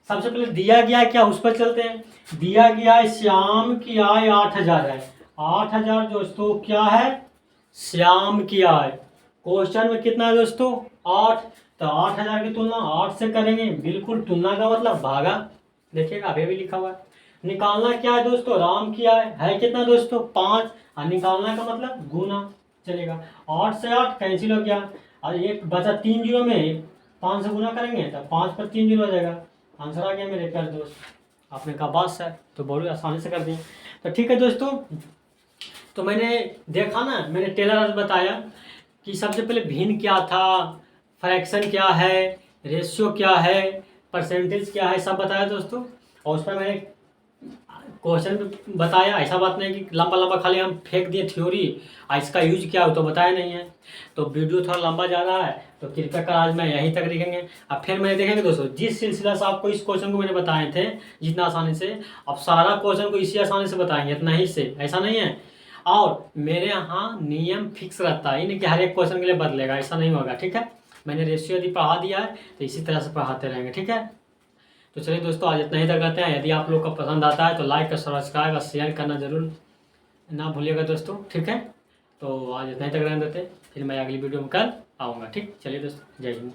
सबसे पहले दिया गया है क्या, उस पर चलते हैं। दिया गया है श्याम की आय 8000 है। 8000 दोस्तों क्या है? श्याम की आय। क्वेश्चन में कितना है दोस्तों? 8। तो 8000 की तुलना 8 से करेंगे, बिल्कुल तुलना का मतलब भागा। देखिएगा अभी भी लिखा हुआ है। निकालना क्या है दोस्तों? राम की आय है कितना दोस्तों? 5। और निकालना का मतलब गुना। चलेगा, 8 से 8 कैंसिल हो गया, और एक बचा 3 जीरो में 5 से गुना करेंगे तो 5 पर 3 जीरो हो जाएगा। आंसर आ गया मेरे प्यारे दोस्त। आपने कहा बात सर, तो बहुत आसानी से कर दिए। तो ठीक है दोस्तों, तो मैंने देखा ना, मैंने टेलर आज बताया कि सबसे पहले भिन्न क्या था, फ्रैक्शन क्या है, रेशियो क्या है, परसेंटेज क्या है, सब बताया दोस्तों। और उस पर मैंने क्वेश्चन भी बताया। ऐसा बात नहीं कि लंबा लंबा खाली हम फेंक दिए थ्योरी, और इसका यूज क्या हो तो बताया नहीं है। तो वीडियो थोड़ा लंबा जा रहा है, तो कृपया कर आज मैं यहीं तक लिखेंगे। अब फिर मैंने देखेंगे दोस्तों, जिस सिलसिला से आपको इस क्वेश्चन को मैंने बताए थे जितना आसानी से, अब सारा क्वेश्चन को इसी आसानी से बताएंगे, इतना ही से, ऐसा नहीं है। और मेरे यहाँ नियम फिक्स रहता है, नहीं कि हर एक क्वेश्चन के लिए बदलेगा, ऐसा नहीं होगा, ठीक है। मैंने रेशियो यदि पढ़ा दिया है तो इसी तरह से पढ़ाते रहेंगे, ठीक है। तो चलिए दोस्तों, आज इतना ही तक करते हैं। यदि आप लोग को पसंद आता है तो लाइक और सब्सक्राइब और शेयर करना जरूर ना भूलिएगा दोस्तों, ठीक है। तो आज इतना ही तक रहने देते हैं, फिर मैं अगली वीडियो में कल आऊँगा, ठीक। चलिए दोस्तों, जय हिंद।